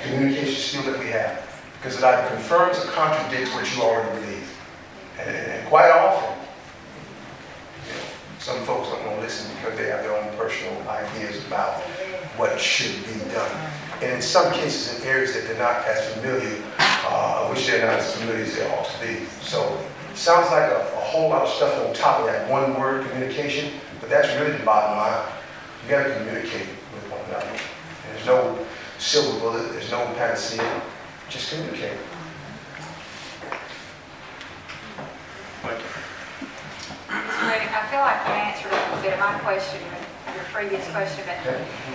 communication skill that we have, because it either confirms or contradicts what you already believe. And quite often, you know, some folks don't want to listen because they have their own personal ideas about what should be done. And in some cases, in areas that they're not as familiar, which they're not as familiar as they ought to be. So it sounds like a whole lot of stuff on top of that one word, communication, but that's really the bottom line. You got to communicate with one another. And there's no silver bullet, there's no panacea, just communicate. Mr. Reddick, I feel like you answered a bit of my question, your previous question, but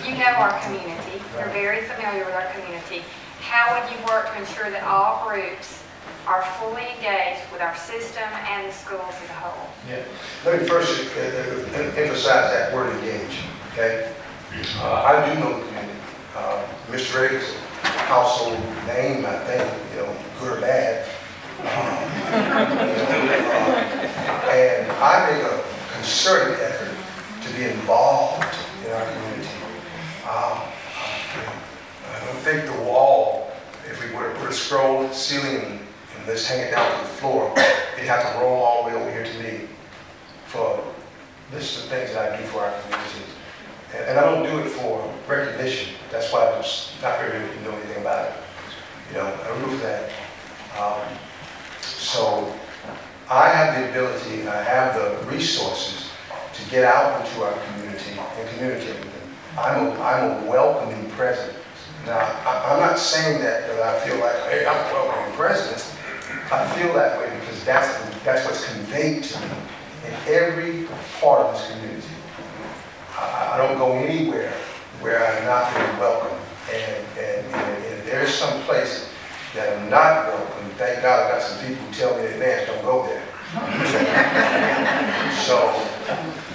you know our community. You're very familiar with our community. How would you work to ensure that all groups are fully engaged with our system and the schools as a whole? Yeah. Let me first emphasize that word engage, okay? I do know the community. Mr. Reddick's household name, I think, you know, good or bad. And I make a concerted effort to be involved in our community. I don't think the wall, if we were to put a scroll ceiling and let's hang it down to the floor, it'd have to roll all the way over here to me for this is the things that I do for our community. And I don't do it for recognition. That's why I'm just not very good to know anything about it. You know, I root for that. So I have the ability and I have the resources to get out into our community and communicate with them. I'm a welcoming presence. Now, I'm not saying that I feel like, hey, I'm a welcoming presence. I feel that way because that's what's conveyed to me in every part of this community. I don't go anywhere where I'm not being welcome. And if there's some place that I'm not welcome, thank God I got some people who tell me in advance, don't go there. So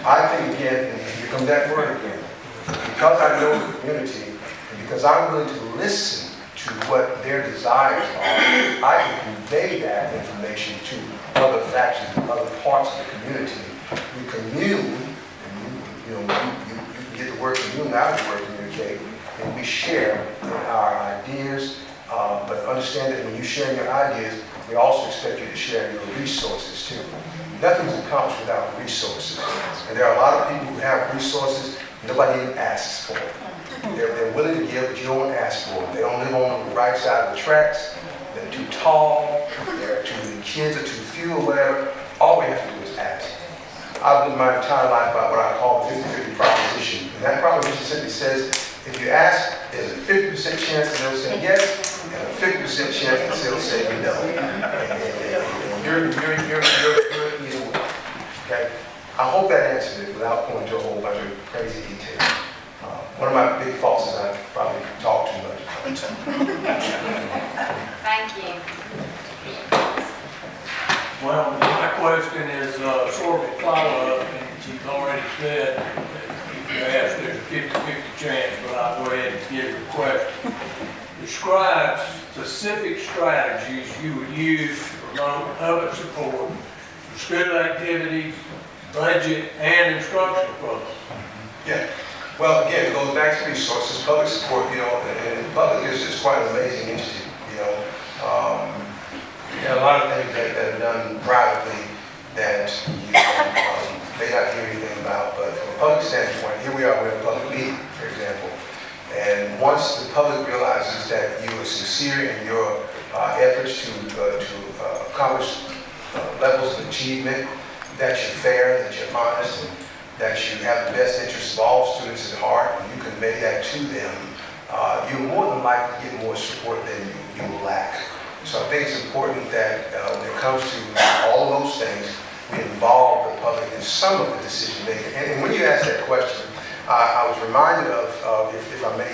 I think again, and here comes that word again, because I know the community and because I'm willing to listen to what their desires are, I can convey that information to other factions and other parts of the community. We commune, and you can get the word commune out of the word communicate, and we share our ideas, but understand that when you share your ideas, we also expect you to share your resources too. Nothing's accomplished without resources. And there are a lot of people who have resources, nobody even asks for them. They're willing to give, but you don't ask for them. They don't live on the right side of the tracks. They're too tall. The kids are too few or whatever. All we have to do is ask. I've lived my entire life by what I call the 50-50 proposition. And that proposition simply says, if you ask, there's a 50% chance that they'll say yes, and a 50% chance that they'll say no. And you're either way. Okay? I hope that answers it without going into a whole bunch of crazy details. One of my big faults is I probably talk too much. Thank you. Well, my question is sort of a follow-up, and you've already said that if you ask, there's a 50-50 chance, but I'll go ahead and give you the question. Describe specific strategies you would use to promote public support for school activities, budget, and instructional programs. Yeah. Well, again, it goes back to resources, public support, you know, and public is quite an amazing entity, you know. There are a lot of things that are done privately that you may not hear anything about, but from a public standpoint, here we are, we're in a public meeting, for example. And once the public realizes that you are sincere in your efforts to accomplish levels of achievement, that you're fair, that you're honest, and that you have the best interest of all students at heart, and you convey that to them, you're more than likely to get more support than you will lack. So I think it's important that when it comes to all of those things, we involve the public in some of the decision making. And when you ask that question, I was reminded of, if I may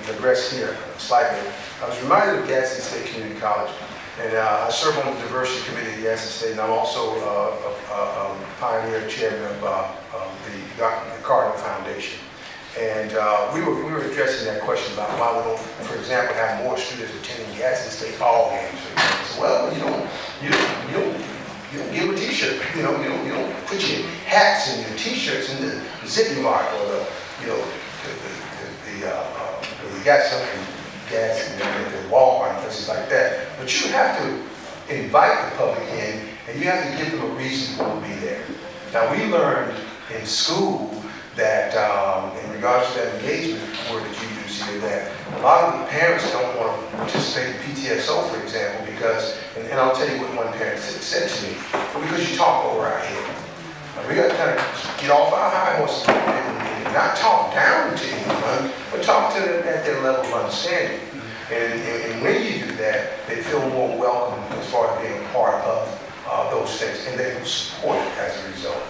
digress here slightly, I was reminded of Gadsden State Community College. And I serve on the diversity committee at Gadsden State, and I'm also a pioneer chairman of the Cardinal Foundation. And we were addressing that question about why we don't, for example, have more students attending Gadsden State ball games. So, well, you don't give a T-shirt. You don't put your hats and your T-shirts in the zippy mark or the you got something Gadsden and the Walmart and places like that. But you have to invite the public in, and you have to give them a reason to be there. Now, we learned in school that in regards to that engagement word that you use here, that a lot of the parents don't want to participate in PTSO, for example, because, and I'll tell you what one parent said to me, because you talk over our head. We got to kind of get off our high horses and not talk down to anyone, but talk to them at their level of understanding. And when you do that, they feel more welcome as far as being a part of those things, and they will support it as a result.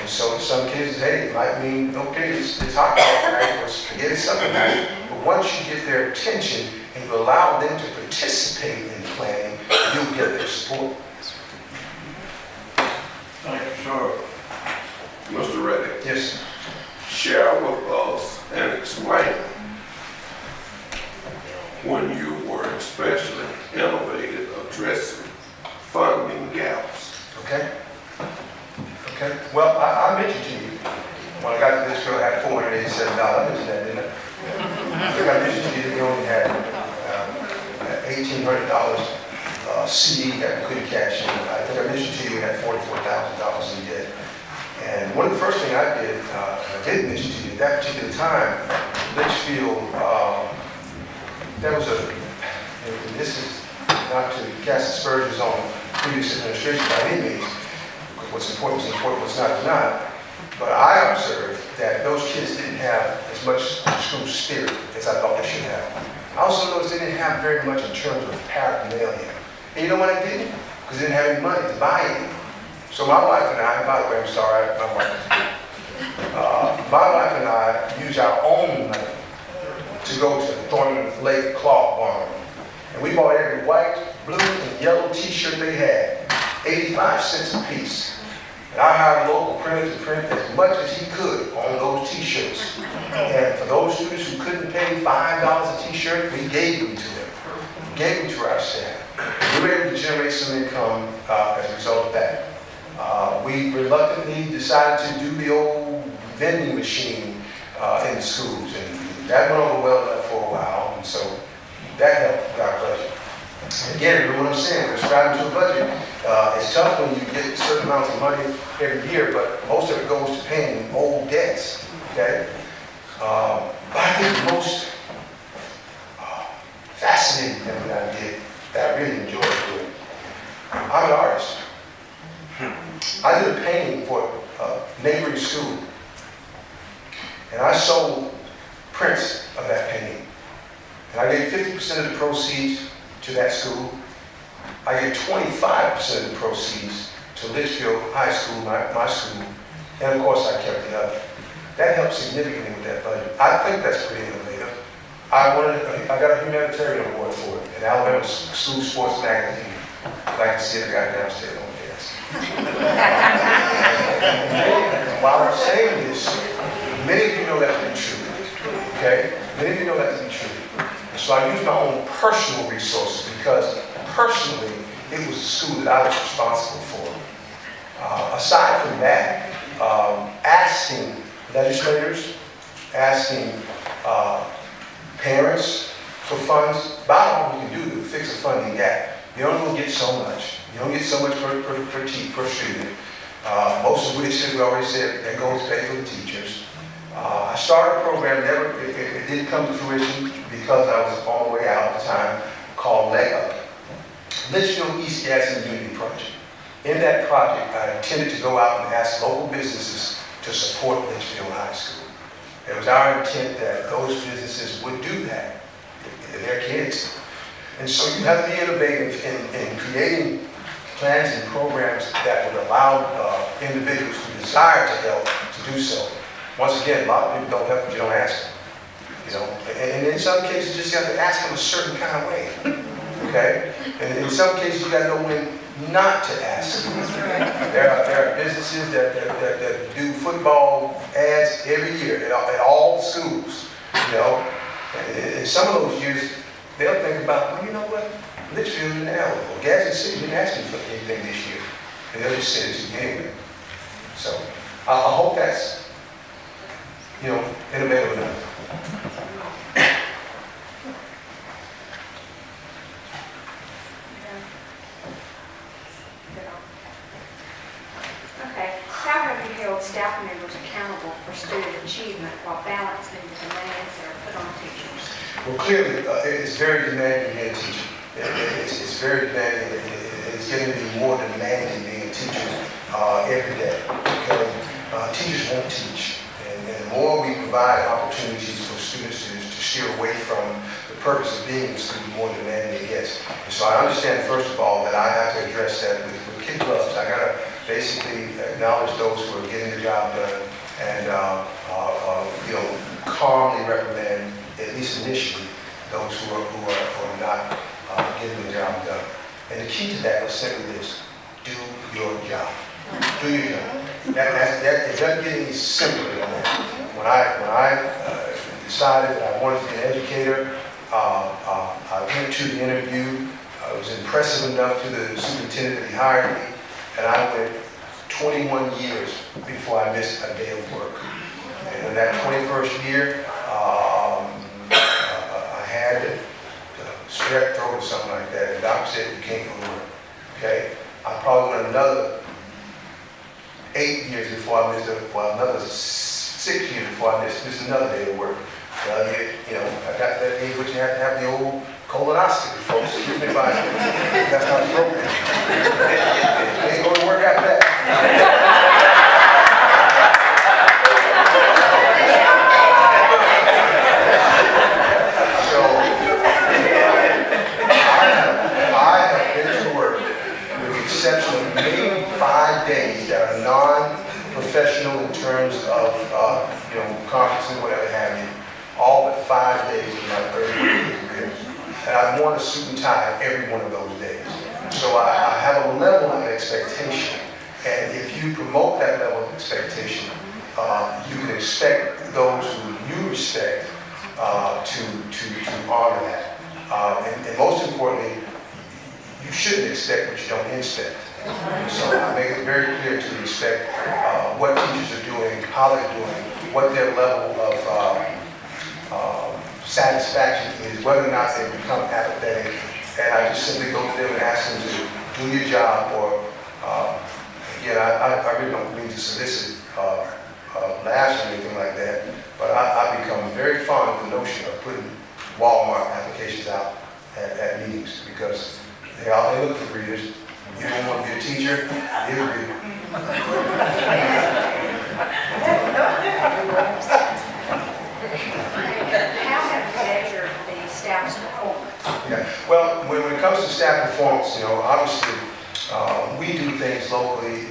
And so in some cases, hey, it might mean, okay, it's hot dog night, let's forget it's something night. But once you get their attention and you allow them to participate in planning, you'll get their support. Thank you, sir. Mr. Reddick, Yes. share with us and explain when you were especially innovative addressing funding gaps. Okay. Okay. Well, I mentioned to you, when I got to this field, I had $487. I mentioned that, didn't I? I think I mentioned to you that we only had $1,800 CD that we couldn't cash in. I think I mentioned to you we had $44,000 in debt. And one of the first things I did, I did mention to you, at that particular time, Litchfield, there was and this is not to cast aspersions on previous administration by any means, what's important is important, what's not is not, but I observed that those kids didn't have as much school spirit as I thought they should have. I also noticed they didn't have very much in terms of paraphernalia. And you know what I did? Because they didn't have any money to buy it. So my wife and I, by the way, I'm sorry, my wife and I used our own money to go to the Thornton Lake Cloth Barn. And we bought every white, blue, and yellow t-shirt they had, 85 cents a piece. And I hired a local printer to print as much as he could on those t-shirts. And for those students who couldn't pay $5 a t-shirt, we gave them to them. We gave them to our staff. We were able to generate some income as a result of that. We reluctantly decided to do the old vending machine in the schools, and that went over well enough for a while, and so that helped with our budget. Again, you know what I'm saying, we're striving to a budget. It's tough when you get certain amounts of money every year, but most of it goes to paying old debts, okay? But I think the most fascinating thing that I did, that I really enjoyed doing, I'm an artist. I did a painting for a neighboring school, and I sold prints of that painting. And I gave 50% of the proceeds to that school. I gave 25% of the proceeds to Litchfield High School, my school, and of course I kept the other. That helped significantly with that budget. I think that's pretty innovative. I got a humanitarian award for it in Alabama School Sports Magazine. I can see it, I got it downstairs on the desk. While I'm saying this, many of you know that to be true, okay? Many of you know that to be true. So I used my own personal resources because personally, it was a school that I was responsible for. Aside from that, asking legislators, asking parents for funds, about all we can do to fix a funding gap. You don't get so much. You don't get so much per student. Most of which, as we already said, that goes to pay for the teachers. I started a program, it didn't come to fruition because I was on my way out at the time, called Leg Up, Litchfield East Gadsden Unity Project. In that project, I intended to go out and ask local businesses to to support Litchfield High School. It was our intent that those businesses would do that, their kids. And so you have to be innovative in creating plans and programs that would allow individuals who desire to help to do so. Once again, a lot of people don't help if you don't ask them. You know, and in some cases, you just have to ask them a certain kind of way. Okay? And in some cases, you got to know when not to ask. There are businesses that do football ads every year at all schools. You know, and some of those years, they'll think about, well, you know what? Litchfield didn't have it, or Gadsden City didn't ask me for anything this year. And they'll just send it to you anyway. So I hope that's, you know, innovative enough. Okay, how have you held staff members accountable for student achievement while balancing the demands that are put on teachers? Well, clearly, it's very demanding being a teacher. It's very demanding. It's getting to be more demanding being a teacher every day, because teachers won't teach. And the more we provide opportunities for students to steer away from the purpose of being a student, the more demanding it gets. And so I understand, first of all, that I have to address that with kid gloves. I got to basically acknowledge those who are getting the job done and you know, calmly reprimand, at least initially, those who are not getting the job done. And the key to that is simply this: do your job. Do your job. It doesn't get any simpler than that. When I decided that I wanted to be an educator, I went to the interview. I was impressive enough to the superintendent that he hired me, and I went 21 years before I missed a day of work. And in that 21st year, I had strep throat or something like that. The doctor said, you can't go to work. Okay? I probably went another 8 years before I missed another 6 years before I missed another day of work. You know, I got that age which you have to have the old colonoscopy, folks. Excuse me if that's not appropriate. You ain't go to work after that. So, I have been to work with the exception of maybe 5 days that are non-professional in terms of, you know, conferences, whatever have you. All but 5 days in my 30-year career. And I've worn a suit and tie every one of those days. So I have a level of expectation. And if you promote that level of expectation, you can expect those who you respect to honor that. And most importantly, you shouldn't expect what you don't inspect. So I make it very clear to respect what teachers are doing, how they're doing, what their level of satisfaction is, whether or not they become apathetic, and I just simply go to them and ask them to do your job, or again, I really don't mean to solicit laughs or anything like that, but I become very fond of the notion of putting Walmart applications out at meetings, because they look for readers. You don't want to be a teacher, you're a reader. How have you measured the staff's performance? Yeah. Well, when it comes to staff performance, you know, obviously we do things locally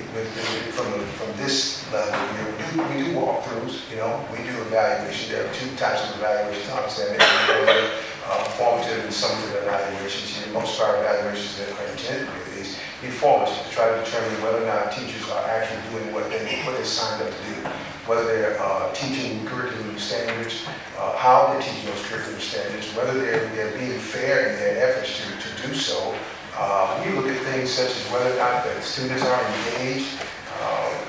from this level. You know, we do walkthroughs. You know, we do evaluations. There are 2 types of evaluations. Obviously, formative and summative evaluations. You know, most of our evaluations that are intended is formative, to try to determine whether or not teachers are actually doing what they signed up to do. Whether they're teaching curriculum standards, how they're teaching those curriculum standards, whether they're being fair in their efforts to do so. We look at things such as whether or not the students are engaged.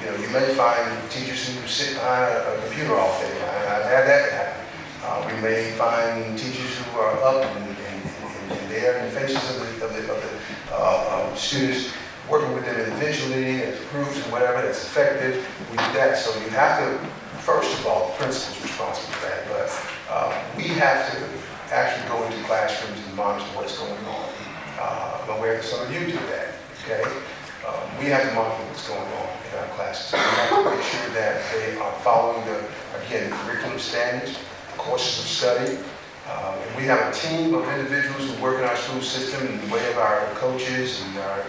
You know, you may find teachers who sit behind a computer all day. I've had that happen. We may find teachers who are up and there in the faces of the students, working with them individually as groups and whatever that's effective. We do that. So you have to, first of all, the principal's responsible for that, but we have to actually go into classrooms and monitor what's going on. I'm aware that some of you do that, okay? we have to monitor what's going on in our classes. We have to make sure that they are following the curriculum standards, courses of study. And we have a team of individuals who work in our school system in the way of our coaches and our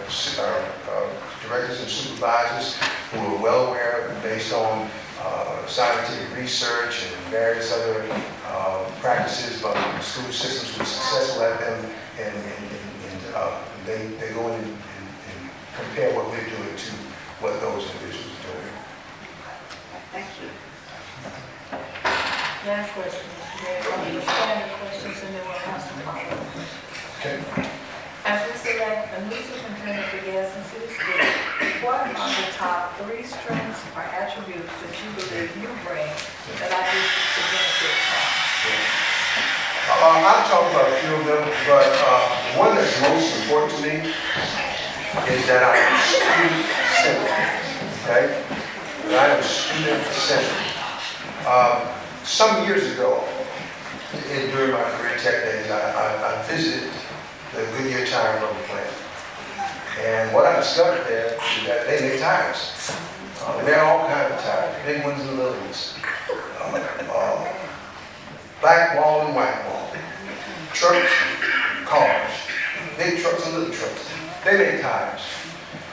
directors and supervisors who are well aware, based on scientific research and various other practices by school systems who are successful at them, and they go in and compare what we're doing to what those individuals are doing. Thank you. Last question, Mr. Reddick. I'm going to stand the questions and then we'll have some follow-up. Okay. As we select a new superintendent for Gadsden City Schools, what are the top 3 strengths or attributes that you believe you bring that our district should benefit from? I've talked about a few of them, but one that's most important to me is that I am student-centered, okay? That I am student-centered. Some years ago, during my career tech days, I visited the Goodyear Tire Rubber plant. And what I discovered there is that they make tires. And they're all kinds of tires, big ones and little ones. Black wall and white wall. Trucks, cars, big trucks and little trucks. They make tires.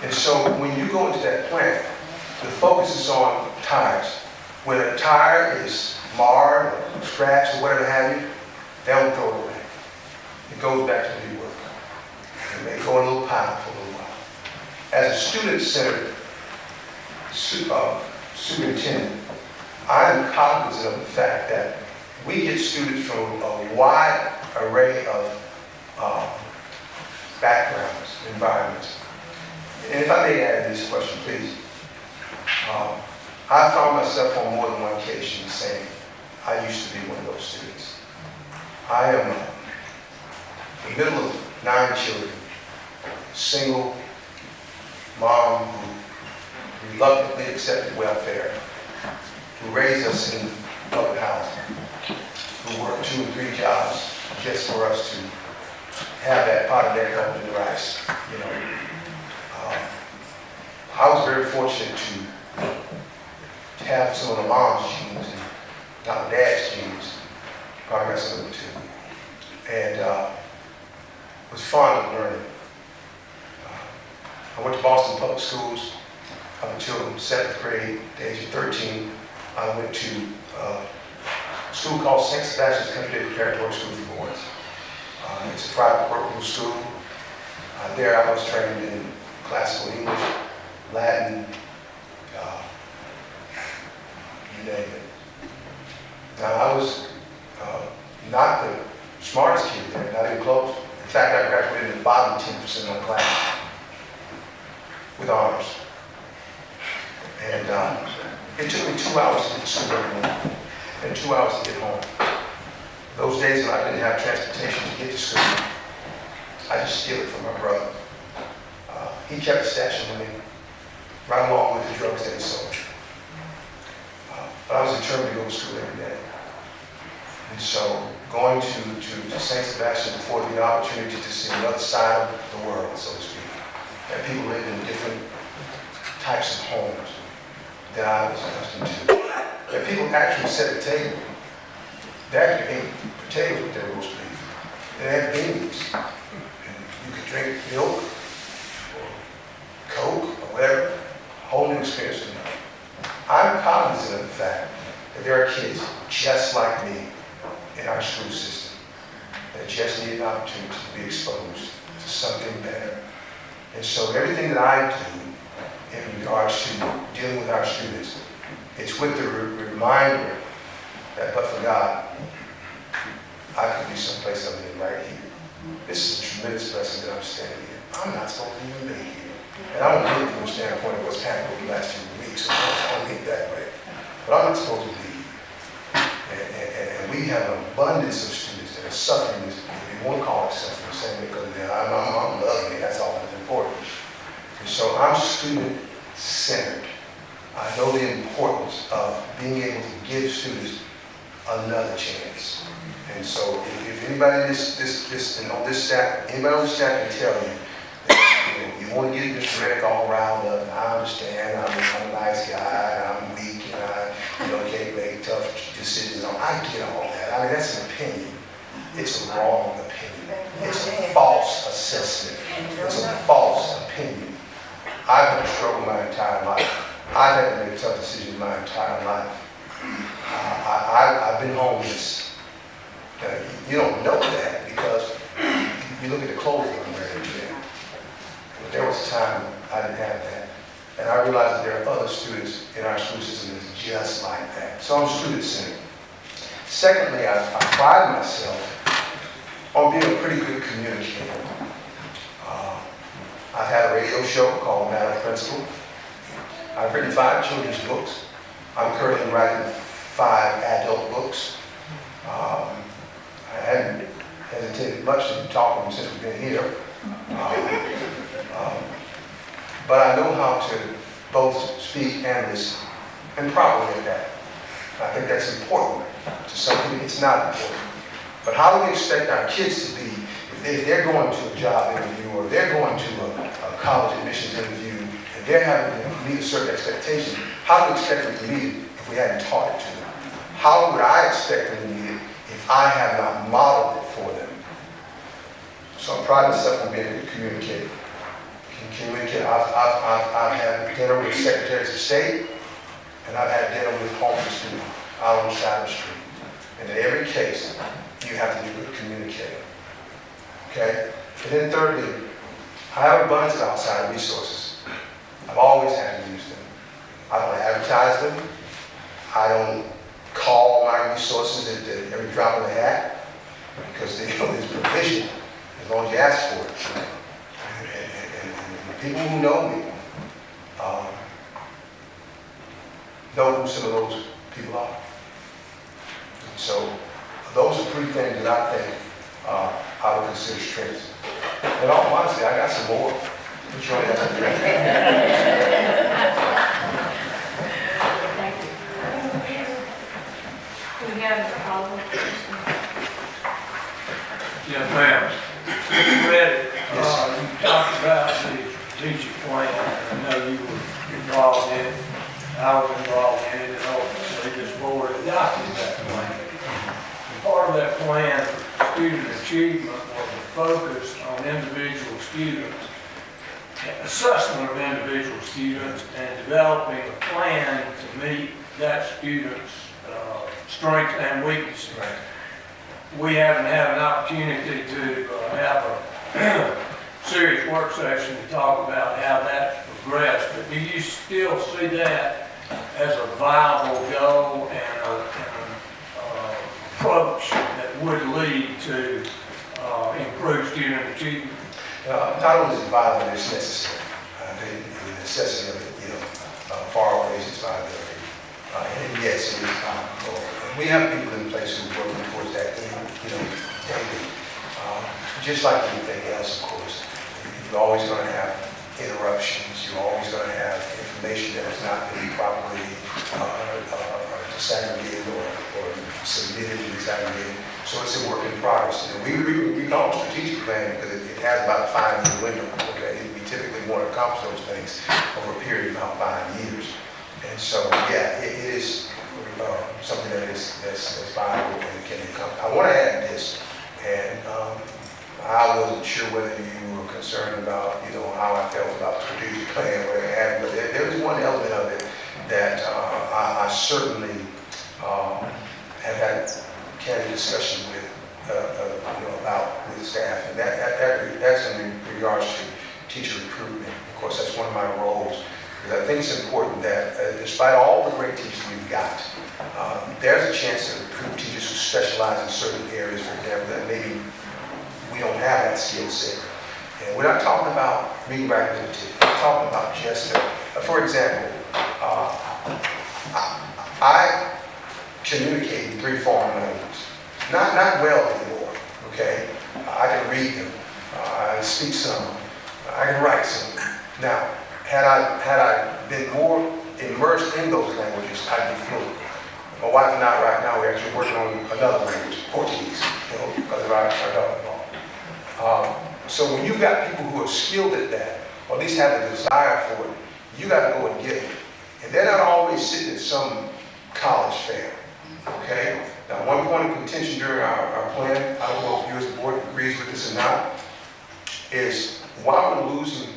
And so when you go into that plant, the focus is on tires. When a tire is marred or scratched or whatever have you, they don't throw it away. It goes back to where you work. It may go in a little pile for a little while. As a student-centered superintendent, I am cognizant of the fact that we get students from a wide array of backgrounds, environments. And if I may add this question, please. I found myself on more than one occasion saying, I used to be one of those students. I am in the middle of 9 children, single mom who reluctantly accepted welfare, who raised us in public housing, who worked 2 and 3 jobs just for us to have that pot of their company and rice. You know, I was very fortunate to have some of the mom's genes and not dad's genes. Probably got some of them too. And was fond of learning. I went to Boston Public Schools up until 7th grade. At the age of 13, I went to a school called St. Sebastian's Country Day Preparatory School for Boys. It's a private workable school. There I was trained in classical English, Latin, you name it. Now I was not the smartest kid there, not even close. In fact, I graduated in the bottom 10% of my class with honors. And it took me 2 hours to get to school every morning and 2 hours to get home. Those days when I didn't have transportation to get to school, I just steal it from my brother. He kept a stash of money right along with the drugs that he sold. But I was determined to go to school every day. And so going to St. Sebastian afforded me the opportunity to see another side of the world, so to speak. That people lived in different types of homes that I was accustomed to. That people actually set a table. They actually ate potatoes with their roast beef. They had beans. And you could drink milk or Coke or whatever. Whole new experience for me. I'm cognizant of the fact that there are kids just like me in our school system that just need an opportunity to be exposed to something better. And so everything that I do in regards to dealing with our students, it's with the reminder that but for God, I could be someplace other than right here. This is a tremendous blessing that I'm standing here. I'm not supposed to even be here. And I don't mean it from the standpoint of what's happened over the last few weeks. I don't mean it that way. But I'm not supposed to be here. And we have an abundance of students that are suffering this. We won't call it suffering the same way because I'm loving it. That's all that's important. And so I'm student-centered. I know the importance of being able to give students another chance. And so if anybody on this staff can tell you that you you want to get Mr. Reddick all riled up, I understand, I'm a nice guy, I'm weak, and I, can't make tough decisions. I get all that. I mean, that's an opinion. It's a wrong opinion. It's a false assessment. It's a false opinion. I've had a struggle my entire life. I've had to make tough decisions my entire life. I've been homeless. You don't know that because you look at the clothes that I'm wearing today. But there was a time I didn't have that. And I realized that there are other students in our school system that's just like that. So I'm student-centered. Secondly, I pride myself on being a pretty good communicator. I've had a radio show called Madam Principal. I've written 5 children's books. I'm currently writing 5 adult books. I haven't hesitated much to talk to them since we've been here. But I know how to both speak and listen, and properly at that. I think that's important. To some people, it's not important. But how do we expect our kids to be if they're going to a job interview or they're going to a college admissions interview and they're having to meet a certain expectation? How do we expect them to meet it if we hadn't taught it to them? How would I expect them to meet it if I have not modeled it for them? So I'm proud of myself on being a good communicator. I've had dinner with secretaries of state, and I've had dinner with homeless people out on the side of the street. And in every case, you have to be a good communicator. Okay? And then thirdly, I have abundance of outside resources. I've always had to use them. I don't advertise them. I don't call my resources at every drop of the hat because there's provision as long as you ask for it. And people who know me know who some of those people are. So those are 3 things that I think I would consider strengths. In all honesty, I got some more. Which one has to drink? Do we have a follow-up question? Yes, ma'am. Mr. Reddick, you talked about the strategic plan, and I know you were involved in it. I was involved in it, and ultimately this board adopted that plan. And part of that plan for student achievement was a focus on individual students, assessment of individual students, and developing a plan to meet that student's strengths and weaknesses. Right. We haven't had an opportunity to have a serious work session to talk about how that's progressed, but do you still see that as a viable goal and an approach that would lead to improved student achievement? Not only is it viable, it's necessary. The necessity of it, far outweighs its viability. And yes, it is viable. And we have people in place who are working towards that, daily. Just like anything else, of course, you're always going to have interruptions. You're always going to have information that has not been properly disaggregated or submitted and disaggregated. So it's a work in progress. And we call it a strategic plan because it has about a 5-year window. Okay, we typically want to accomplish those things over a period of about 5 years. And so, yeah, it is something that's viable and can be accomplished. I want to add this, and I wasn't sure whether you were concerned about, how I felt about the strategic plan, whether it had, but there is one element of it that I certainly have had candid discussion with, about with staff, and that's in regards to teacher recruitment. Of course, that's one of my roles. Because I think it's important that despite all the great teachers we've got, there's a chance to recruit teachers who specialize in certain areas, for example, that maybe we don't have that skill set. And we're not talking about reading, writing, literacy. We're talking about just, for example, I communicate in 3 foreign languages. Not well anymore, okay? I can read them. I speak some. I can write some. Now, had I been more immersed in those languages, I'd be fluent. My wife and I right now, we're actually working on another language, Portuguese, because of our daughter-in-law. So when you've got people who are skilled at that, or at least have the desire for it, you got to go and get them. And they're not always sitting at some college fair, okay? Now, one point of contention during our plan, I don't know if you as the board agrees with this or not, is why we're losing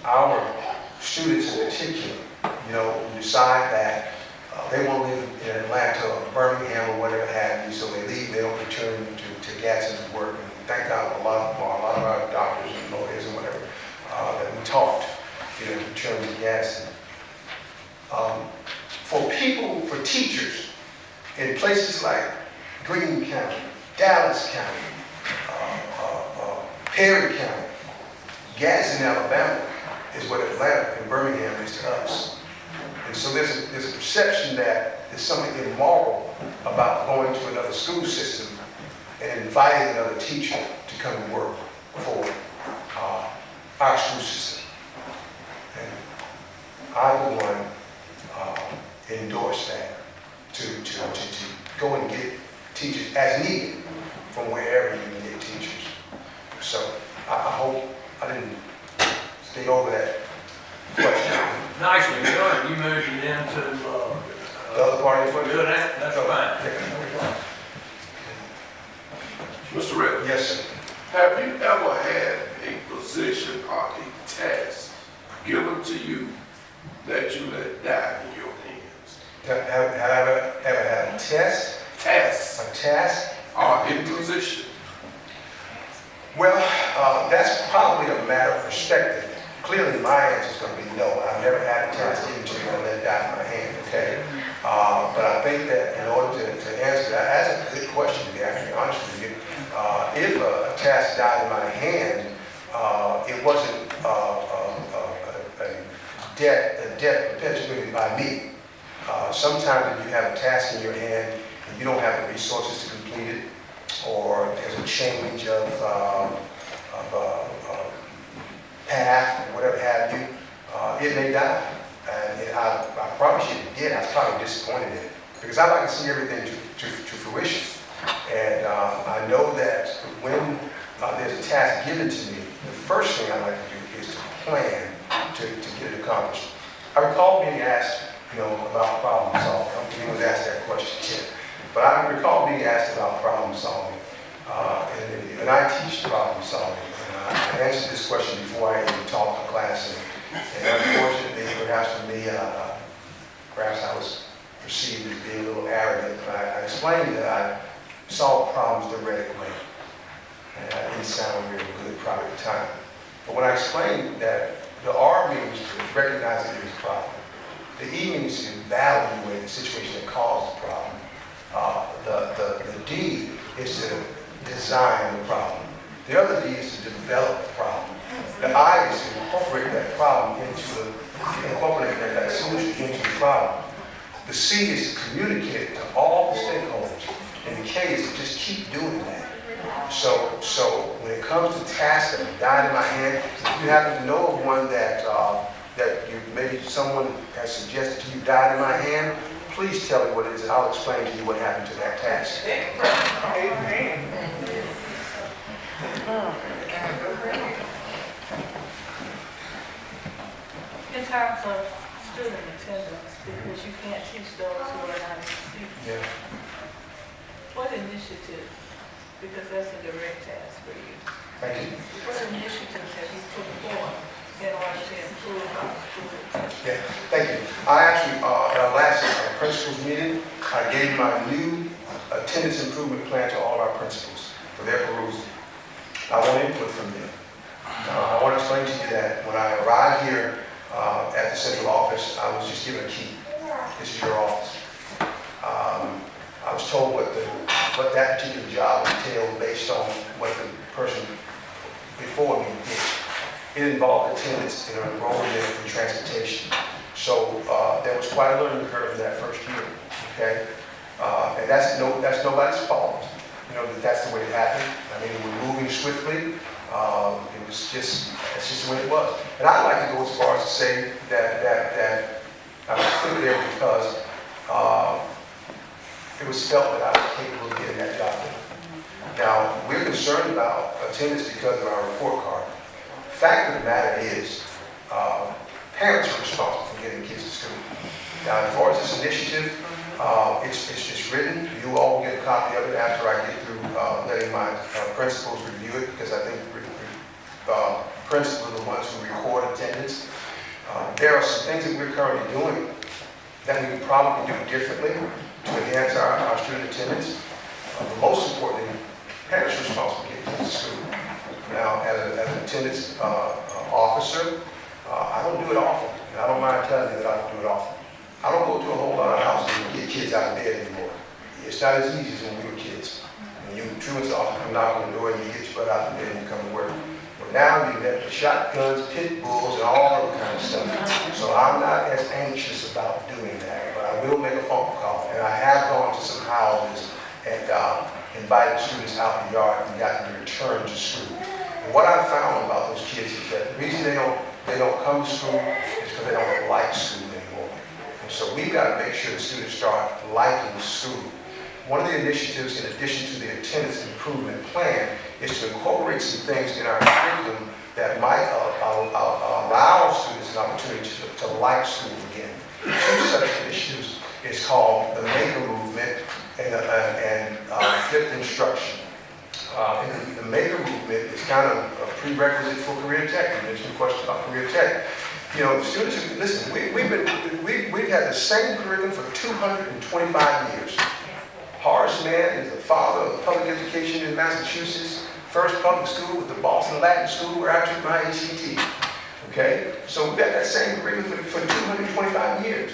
our students in particular. You know, we decide that they want to live in Atlanta or Birmingham or whatever have you, so they leave, they don't return to Gadsden to work. And thank God a lot of our doctors and lawyers and whatever that we taught, you know, return to Gadsden. For teachers in places like Greene County, Dallas County, Perry County, Gadsden, Alabama is what Atlanta and Birmingham is to us. And so there's a perception that there's something immoral about going to another school system and inviting another teacher to come and work for our school system. And I, for one, endorse that to go and get teachers as needed from wherever you can get teachers. So I hope I didn't stay over that question. Nicely done, you moved it into, The other part of the good, that's fine. Mr. Reddick, Yes, sir. have you ever had a position or a task given to you that you let die in your hands? Have I ever had a test, Task a task? or a position? Well, that's probably a matter of perspective. Clearly, my answer is going to be no. I've never had a task given to me and let it die in my hand, okay? But I think that in order to answer that, that's a good question to be actually honest with you. If a task died in my hand, it wasn't a debt perpetuated by me. Sometimes if you have a task in your hand and you don't have the resources to complete it, or there's a change of path or whatever have you, it may die. And I promise you it did. I was probably disappointed in it because I like to see everything to fruition. And I know that when there's a task given to me, the first thing I like to do is to plan to get it accomplished. I recall being asked, about problem solving. I don't think anyone was asked that question yet. But I recall being asked about problem solving. And I teach problem solving. I answered this question before I even taught the class. And unfortunately, perhaps for me, perhaps I was perceived as being a little arrogant. But I explained that I solved problems the Reddick way. And I didn't sound very good probably at the time. But when I explained that the R means to recognize that there's a problem, the E means to evaluate the situation that caused the problem. The D is to design the problem. The other D is to develop the problem. The I is to incorporate that problem incorporate that solution into the problem. The C is to communicate it to all the stakeholders. And the K is to just keep doing that. So when it comes to tasks that have died in my hand, if you happen to know of one that maybe someone has suggested to you died in my hand, please tell me what it is, and I'll explain to you what happened to that task. Amen. In terms of student attendance, because you can't teach those who are not in seats, Yeah. what initiative, because that's a direct task for you, Thank you. what initiatives have you put forward in order to improve our student attendance? Yeah, thank you. I actually, at our last principals meeting, I gave my new attendance improvement plan to all of our principals for their perusal. I want input from them. I want to explain to you that when I arrived here at the central office, I was just given a key. This is your office. I was told what that particular job entailed based on what the person before me did. It involved attendance and enrollment and transportation. So there was quite a learning curve in that first year. Okay, and that's nobody's fault. That's the way it happened. I mean, we're moving swiftly. That's just the way it was. And I'd like to go as far as to say that I was put there because it was felt that I was capable of getting that job done. Now, we're concerned about attendance because of our report card. The fact of the matter is parents are responsible for getting kids to school. Now, as far as this initiative, it's written. You all will get a copy of it after I get through letting my principals review it, because I think principals are the ones who record attendance. There are some things that we're currently doing that we would probably do differently to enhance our student attendance. But most importantly, parents are responsible for getting kids to school. Now, as an attendance officer, I don't do it often, and I don't mind telling you that I don't do it often. I don't go to a whole lot of houses and get kids out of bed anymore. It's not as easy as when we were kids. When you truants often come knock on the door and you get your butt out of bed and you come to work. But now you have shotguns, pit bulls, and all that kind of stuff. So I'm not as anxious about doing that, but I will make a phone call. And I have gone to some houses and invited students out in the yard and gotten them returned to school. And what I found about those kids is that the reason they don't come to school is because they don't like school anymore. And so we've got to make sure the students start liking school. One of the initiatives, in addition to the attendance improvement plan, is to incorporate some things in our curriculum that might allow students an opportunity to like school again. Two such initiatives is called the Maker Movement and Flipped Instruction. And the Maker Movement is kind of a prerequisite for career tech. You mentioned a question about career tech. You know, students, listen, we've had the same curriculum for 225 years. Horace Mann is the father of public education in Massachusetts. First public school was the Boston Latin School where I took my ACT. Okay? So we've got that same curriculum for 225 years.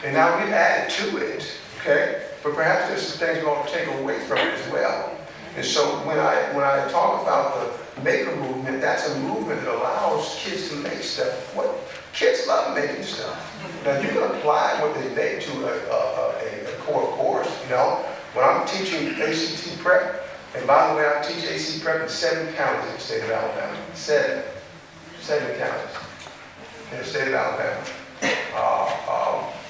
And now we've added to it. Okay? But perhaps there's some things we want to take away from it as well. And so when I talk about the Maker Movement, that's a movement that allows kids to make stuff. What kids love making stuff. Now you can apply what they make to a core course. You know, when I'm teaching ACT prep, and by the way, I teach ACT prep in 7 counties in the state of Alabama. Seven counties in the state of Alabama.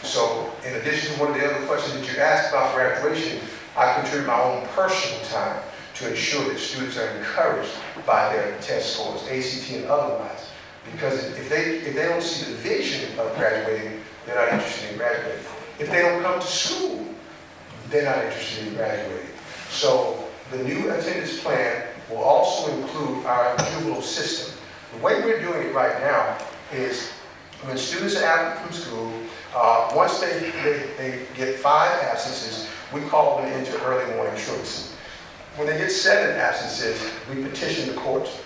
So in addition to one of the other questions that you asked about graduation, I contribute my own personal time to ensure that students are encouraged by their test scores, ACT and otherwise. Because if they don't see the vision of graduating, they're not interested in graduating. If they don't come to school, they're not interested in graduating. So the new attendance plan will also include our juvenile system. The way we're doing it right now is when students are absent from school, once they get 5 absences, we call them into early morning truancy. When they get 7 absences, we petition the courts.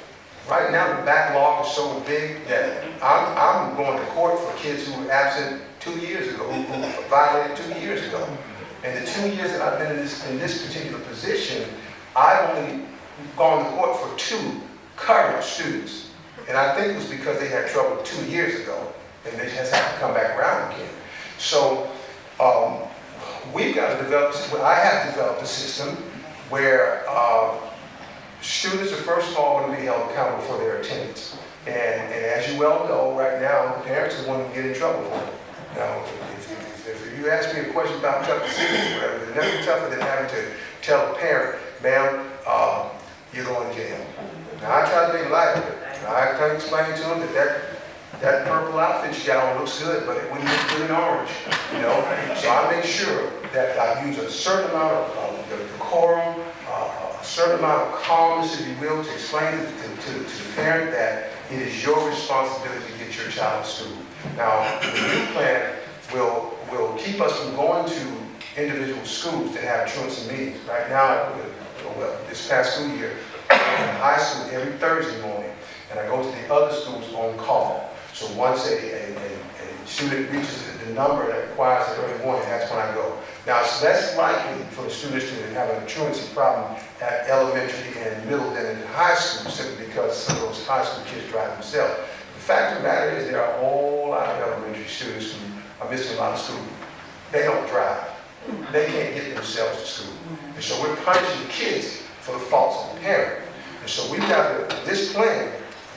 Right now, the backlog is so big that I'm going to court for kids who were absent 2 years ago, who violated 2 years ago. And the 2 years that I've been in this particular position, I've only gone to court for 2 current students. And I think it was because they had trouble 2 years ago, and they just have to come back around again. So we've got to develop, I have developed a system where students are first of all going to be held accountable for their attendance. And as you well know, right now, the parents are the ones who get in trouble for it. Now, if you ask me a question about tough decisions or whatever, there's nothing tougher than having to tell a parent, ma'am, you're going to jail. Now, I try to make light of it. I try to explain to them that purple outfit you got on looks good, but it wouldn't look good in orange, you know? So I make sure that I use a certain amount of decorum, a certain amount of calmness, if you will, to explain to the parent that it is your responsibility to get your child to school. Now, the new plan will keep us from going to individual schools to have truancy meetings. Right now, well, this past school year, I go to high school every Thursday morning, and I go to the other schools on call. So once a student reaches the number that requires the early warning, that's when I go. Now, it's less likely for the students to have a truancy problem at elementary and middle than in high school, simply because some of those high school kids drive themselves. The fact of the matter is there are a whole lot of elementary students who are missing a lot of school. They don't drive. They can't get themselves to school. And so we're punishing kids for the faults of the parent. And so we've got this plan.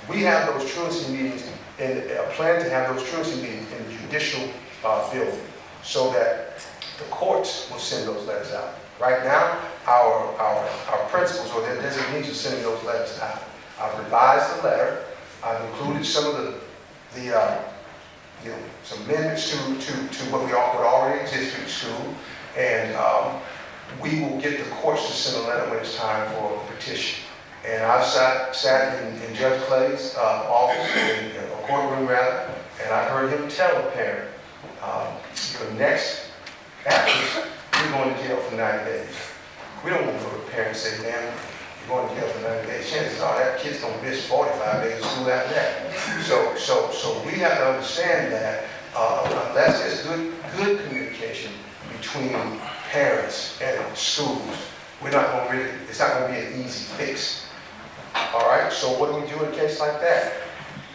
We have those truancy meetings, and a plan to have those truancy meetings in the judicial building so that the courts will send those letters out. Right now, our principals or their designees are sending those letters out. I've revised the letter. I've included some of the some amendments to what already exists in the school, and we will get the courts to send a letter when it's time for a petition. And I sat in Judge Clay's office, in a courtroom rather, and I heard him tell the parent, your next action, you're going to jail for 90 days. We don't want to go to the parent and say, man, you're going to jail for 90 days. Chances are that kid's going to miss 45 days of school after that. So we have to understand that unless there's good communication between parents and schools, it's not going to be an easy fix. All right, so what do we do in a case like that?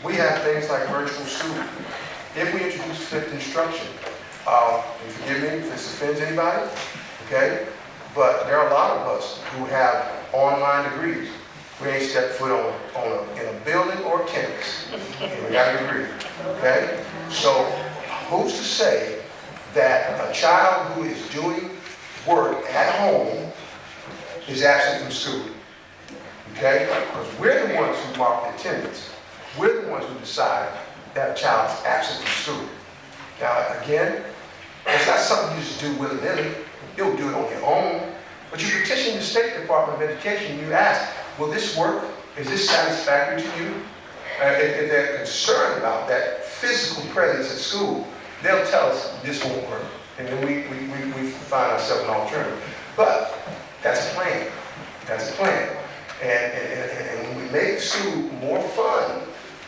We have things like virtual school. If we introduce flipped instruction, and forgive me if this offends anybody, okay? But there are a lot of us who have online degrees. We ain't stepped foot in a building or a campus, and we got a degree, okay? So who's to say that a child who is doing work at home is absent from school? Okay? Because we're the ones who mark the attendance. We're the ones who decide that a child is absent from school. Now, again, it's not something you just do willy-nilly. You'll do it on your own. But you petition the State Department of Education, you ask, will this work? Is this satisfactory to you? If they're concerned about that physical presence at school, they'll tell us this won't work. And then we find ourselves an alternative. But that's a plan. That's a plan. And when we make school more fun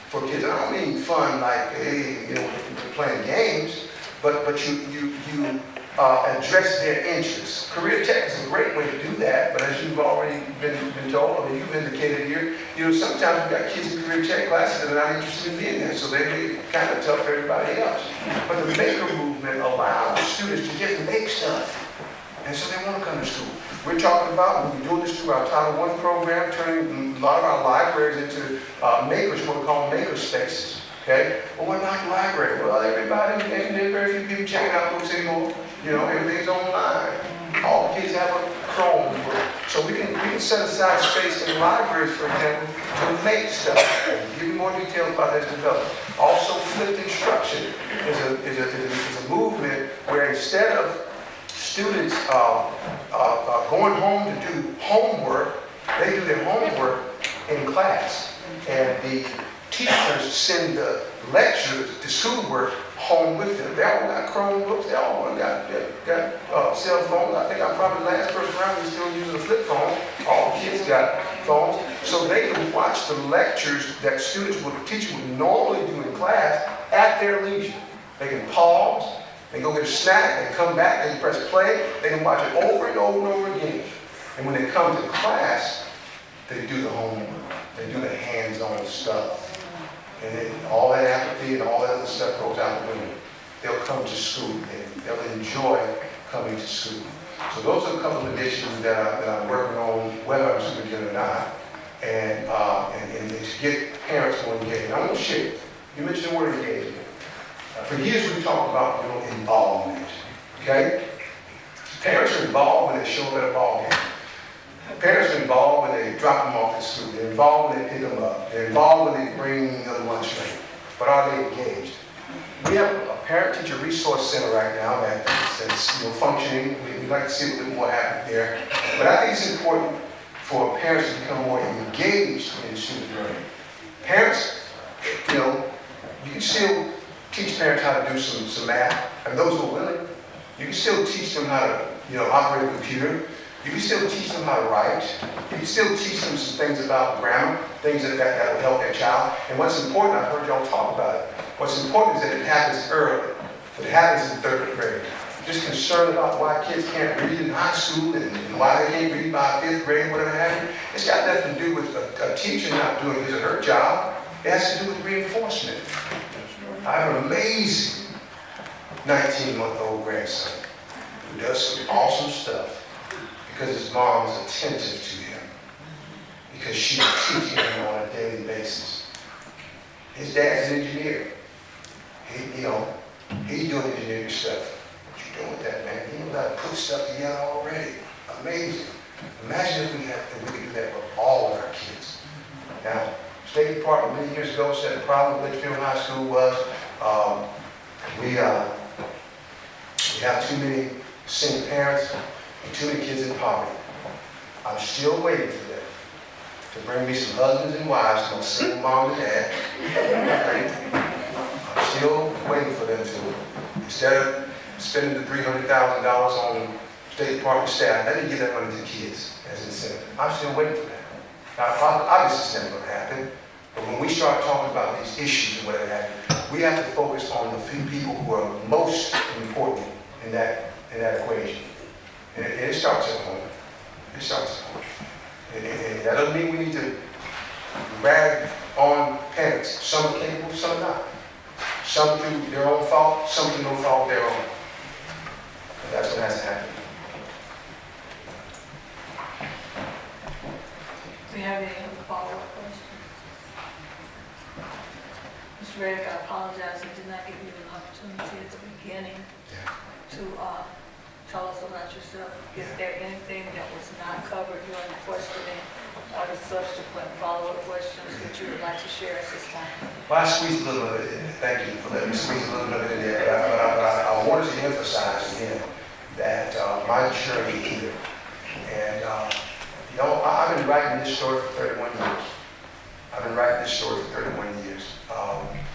for kids, I don't mean fun like, hey, we're playing games, but you address their interests. Career Tech is a great way to do that, but as you've already been told, or you've indicated here, sometimes we've got kids in Career Tech classes that are not interested in being there, so they may kind of tough for everybody else. But the maker movement allows students to get to make stuff, and so they want to come to school. We're talking about, we're doing this through our Title I program, turning a lot of our libraries into makers, what we call maker spaces. Okay? Well, what about the library? Well, everybody, there's very few people checking out books anymore. Everything's online. All the kids have a Chrome. So we can set aside space in libraries, for example, to make stuff. Give you more details about that development. Also, flipped instruction is a movement where instead of students going home to do homework, they do their homework in class. And the teachers send the lectures, the schoolwork, home with them. They all got Chromebooks, they all got cell phones. I think I'm probably the last person around who's still using a flip phone. All kids got phones. So they can watch the lectures that teachers would normally do in class at their leisure. They can pause, they go get a snack, they come back, they can press play, they can watch it over and over and over again. And when they come to class, they do the homework. They do the hands-on stuff. And then all that apathy and all that other stuff goes out the window. They'll come to school and they'll enjoy coming to school. So those are a couple of initiatives that I'm working on, whether I'm superintendent or not, and to get parents more engaged. I want to share. You mentioned the word engagement. For years we talked about involvement. Okay? Parents are involved when they show up at a ball game. Parents are involved when they drop them off at school. They're involved when they pick them up. They're involved when they bring the lunch money. But are they engaged? We have a parent-teacher resource center right now that's functioning. We'd like to see a little bit more happen there. But I think it's important for parents to become more engaged in student learning. Parents, you can still teach parents how to do some math, and those who are willing. You can still teach them how to operate a computer. You can still teach them how to write. You can still teach them some things about grammar, things that will help their child. And what's important, I've heard y'all talk about it, what's important is that it happens early. That it happens in third grade. Just concerned about why kids can't read in high school and why they can't read by fifth grade, whatever have you. It's got nothing to do with a teacher not doing his or her job. It has to do with reinforcement. I have an amazing 19-month-old grandson who does some awesome stuff because his mom is attentive to him, because she's teaching him on a daily basis. His dad's an engineer. He's doing engineering stuff. What you doing with that, man? He knows how to put stuff together already. Amazing. Imagine if we could do that with all of our kids. Now, State Department many years ago said the problem with Litchfield High School was We have too many single parents and too many kids in poverty. I'm still waiting for them to bring me some husbands and wives, no single mom and dad. I'm still waiting for them to, instead of spending the $300,000 on State Department staff, let me give that money to the kids as an incentive. I'm still waiting for that. Now, obviously it's never going to happen, but when we start talking about these issues and whatever have you, we have to focus on the few people who are most important in that equation. And it starts at home. It starts at home. And that doesn't mean we need to rag on parents. Some are capable, some are not. Some through their own fault, some through no fault of their own. And that's what has to happen. Do you have any other follow-up questions? Mr. Reddick, I apologize, I did not give you an opportunity at the beginning to tell us about yourself. Is there anything that was not covered during the questioning or the subsequent follow-up questions that you would like to share at this time? Well, I squeezed a little bit in. Thank you for letting me squeeze a little bit in there. But I wanted to emphasize again that my journey here, and you know, I've been writing this story for 31 years. I've been writing this story for 31 years.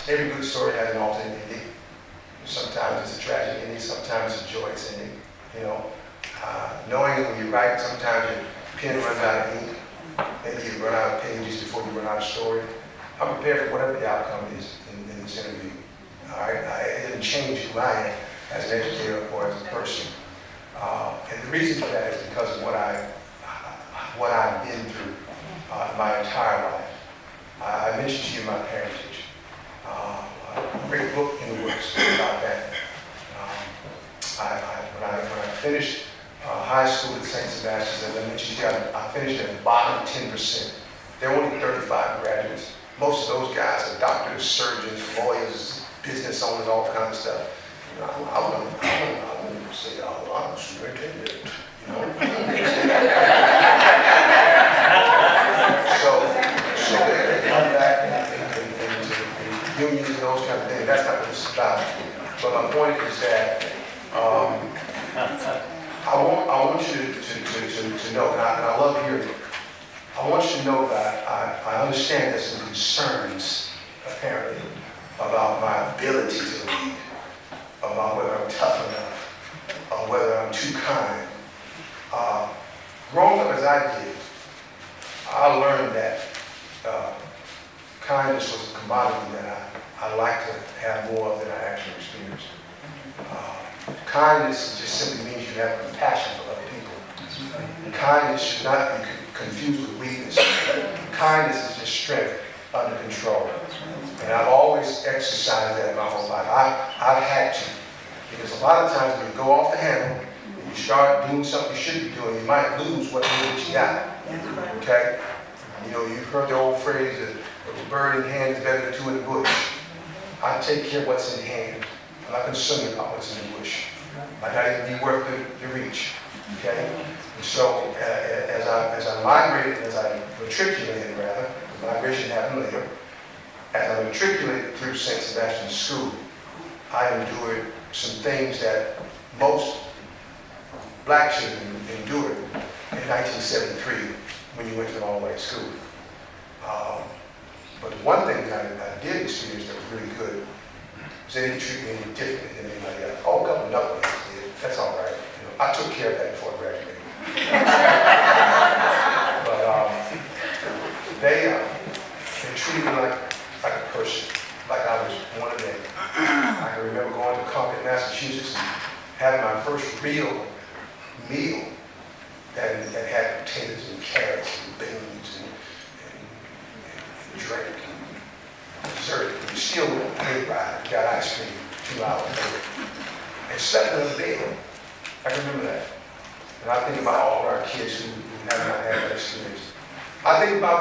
Every good story has an alternate ending. Sometimes it's a tragic ending, sometimes it's a joyous ending. You know, knowing that when you write, sometimes your pen runs out of ink. Maybe you run out of pages before you run out of story. I'm prepared for whatever the outcome is in this interview. All right, it didn't change who I am as an educator or as a person. And the reason for that is because of what I've been through my entire life. I mentioned to you my parentage. A great book in the works about that. When I finished high school at St. Sebastian's, as I mentioned to you, I finished at the bottom 10%. There were only 35 graduates. Most of those guys are doctors, surgeons, lawyers, business owners, all kinds of stuff. You know, I wouldn't say, oh, I'm a superintendent, you know. So they come back into unions and those kind of things. That's not what it's about. But my point is that I want you to know, and I love hearing it. I want you to know that I understand there's some concerns, apparently, about my ability to lead, about whether I'm tough enough, or whether I'm too kind. Growing up as I did, I learned that kindness was a commodity that I like to have more of than I actually experienced. Kindness just simply means you have compassion for other people. Kindness should not be confused with weakness. Kindness is just strength under control. And I've always exercised that in my whole life. I've had to. Because a lot of times when you go off the handle, and you start doing something you shouldn't be doing, you might lose what you got. Okay? You know, you've heard the old phrase that a bird in hand is better than two in the bush. I take care of what's in hand. I'm not concerned about what's in the bush. Might not even be worth the reach. Okay? And so as I migrated, as I matriculated rather, the migration happened later, as I matriculated through St. Sebastian's School, I endured some things that most black children endured in 1973 when you went to an all-white school. But one thing that I did experience that was really good was they didn't treat me any differently than anybody else. Oh, a couple of knuckleheads did. That's all right. You know, I took care of that before I graduated. But they treated me like a person, like I was one of them. I can remember going to Concord, Massachusetts, and having my first real meal that had potatoes and carrots and beans and drink and dessert. You still went on a plane ride, got ice cream 2 hours later, and slept in the bed. I can remember that. And I think about all of our kids who have not had that experience. I think about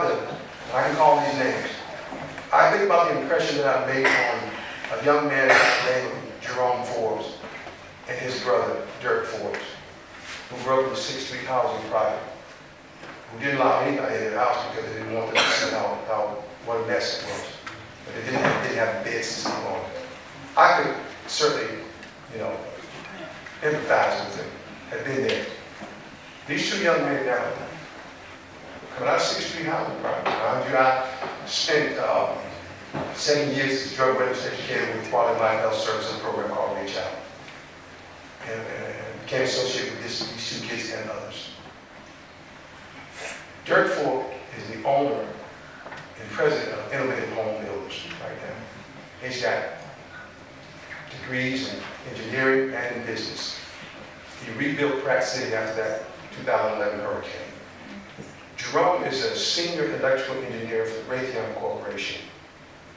I can call these names. I think about the impression that I made on a young man named Jerome Forbes and his brother, Dirk Forbes, who grew up in the 6th Street housing project, who didn't allow anybody in their house because they didn't want them to see what a mess it was. But they didn't have beds to sleep on. I could certainly, empathize with them, have been there. These two young men now, coming out of 6th Street Housing Project, mind you, I spent 7 years as a drug awareness educator with Quality Life Health Services program called Reach Out. And became associated with these two kids and others. Dirk Ford is the owner and president of Innovative Home Builders right now. He's got degrees in engineering and in business. He rebuilt Pratt City after that 2011 hurricane. Jerome is a senior electrical engineer for Raytheon Corporation.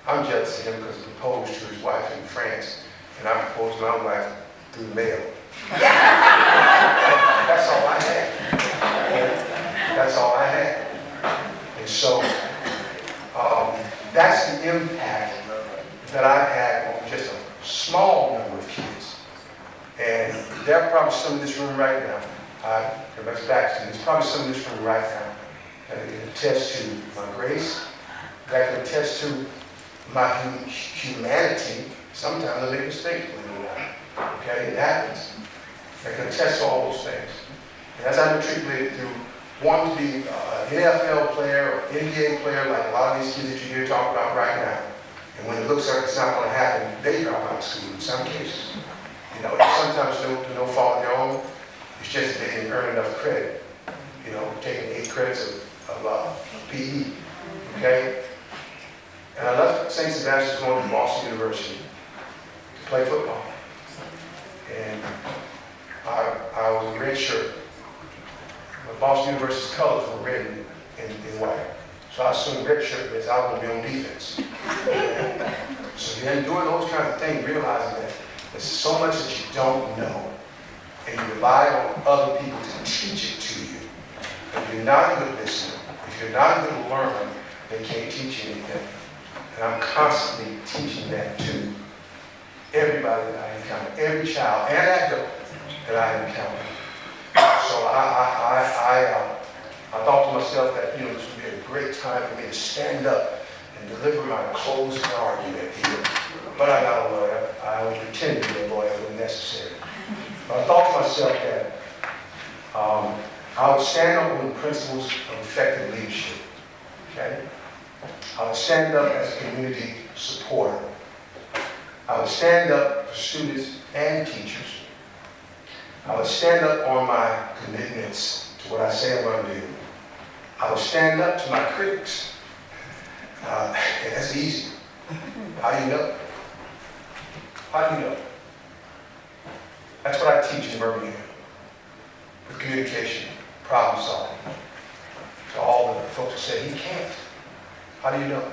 I'm jealous of him because he proposed to his wife in France, and I proposed to my wife through the mail. That's all I had. That's all I had. And so, that's the impact that I've had on just a small number of kids. And there are probably some in this room right now. Everybody's back to me. There's probably some in this room right now that can attest to my grace, that can attest to my humanity. Sometimes I make mistakes, believe it or not. Okay, it happens. That can attest to all those things. And as I matriculated through wanting to be an NFL player or NBA player, like a lot of these kids that you hear talking about right now, and when it looks like it's not going to happen, they drop out of school in some cases. Sometimes no fault of their own. It's just that they didn't earn enough credit. Taking 8 credits of PE. Okay? And I left St. Sebastian's going to Boston University to play football. And I was a red shirt. But Boston University's colors were red and white. So I assumed red shirt means I was going to be on defense. So then doing those kinds of things, realizing that there's so much that you don't know, and you rely on other people to teach it to you. If you're not a good listener, if you're not a good learner, they can't teach you anything. And I'm constantly teaching that to everybody that I encounter, every child and adult that I encounter. So I thought to myself that this would be a great time for me to stand up and deliver my closing argument here. But I'm not a lawyer. I only pretend to be a lawyer when necessary. But I thought to myself that I would stand up on the principles of effective leadership. Okay? I would stand up as a community supporter. I would stand up for students and teachers. I would stand up on my commitments to what I say I'm going to do. I would stand up to my critics. And that's easy. How do you know? How do you know? That's what I teach in Birmingham. With communication, problem solving. To all the folks who say he can't. How do you know?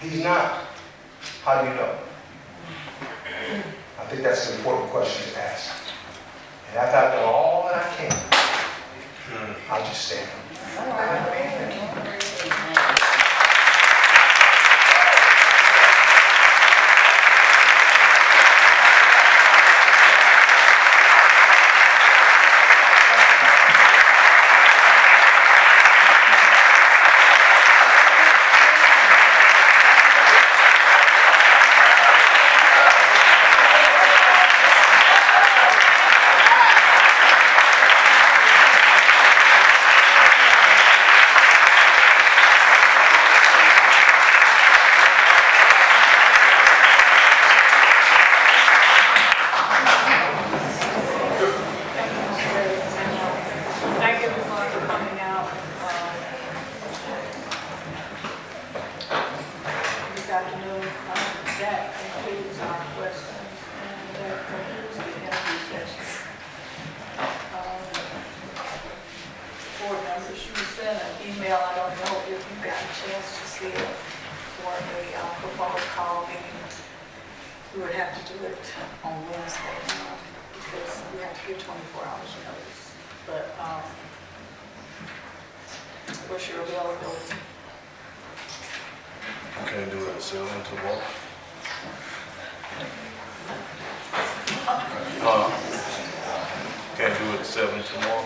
He's not. How do you know? I think that's an important question to ask. And after I've done all that I can, I'll just stand. What's your availability? Can't do it at 7 tomorrow. Can't do it at 7 tomorrow.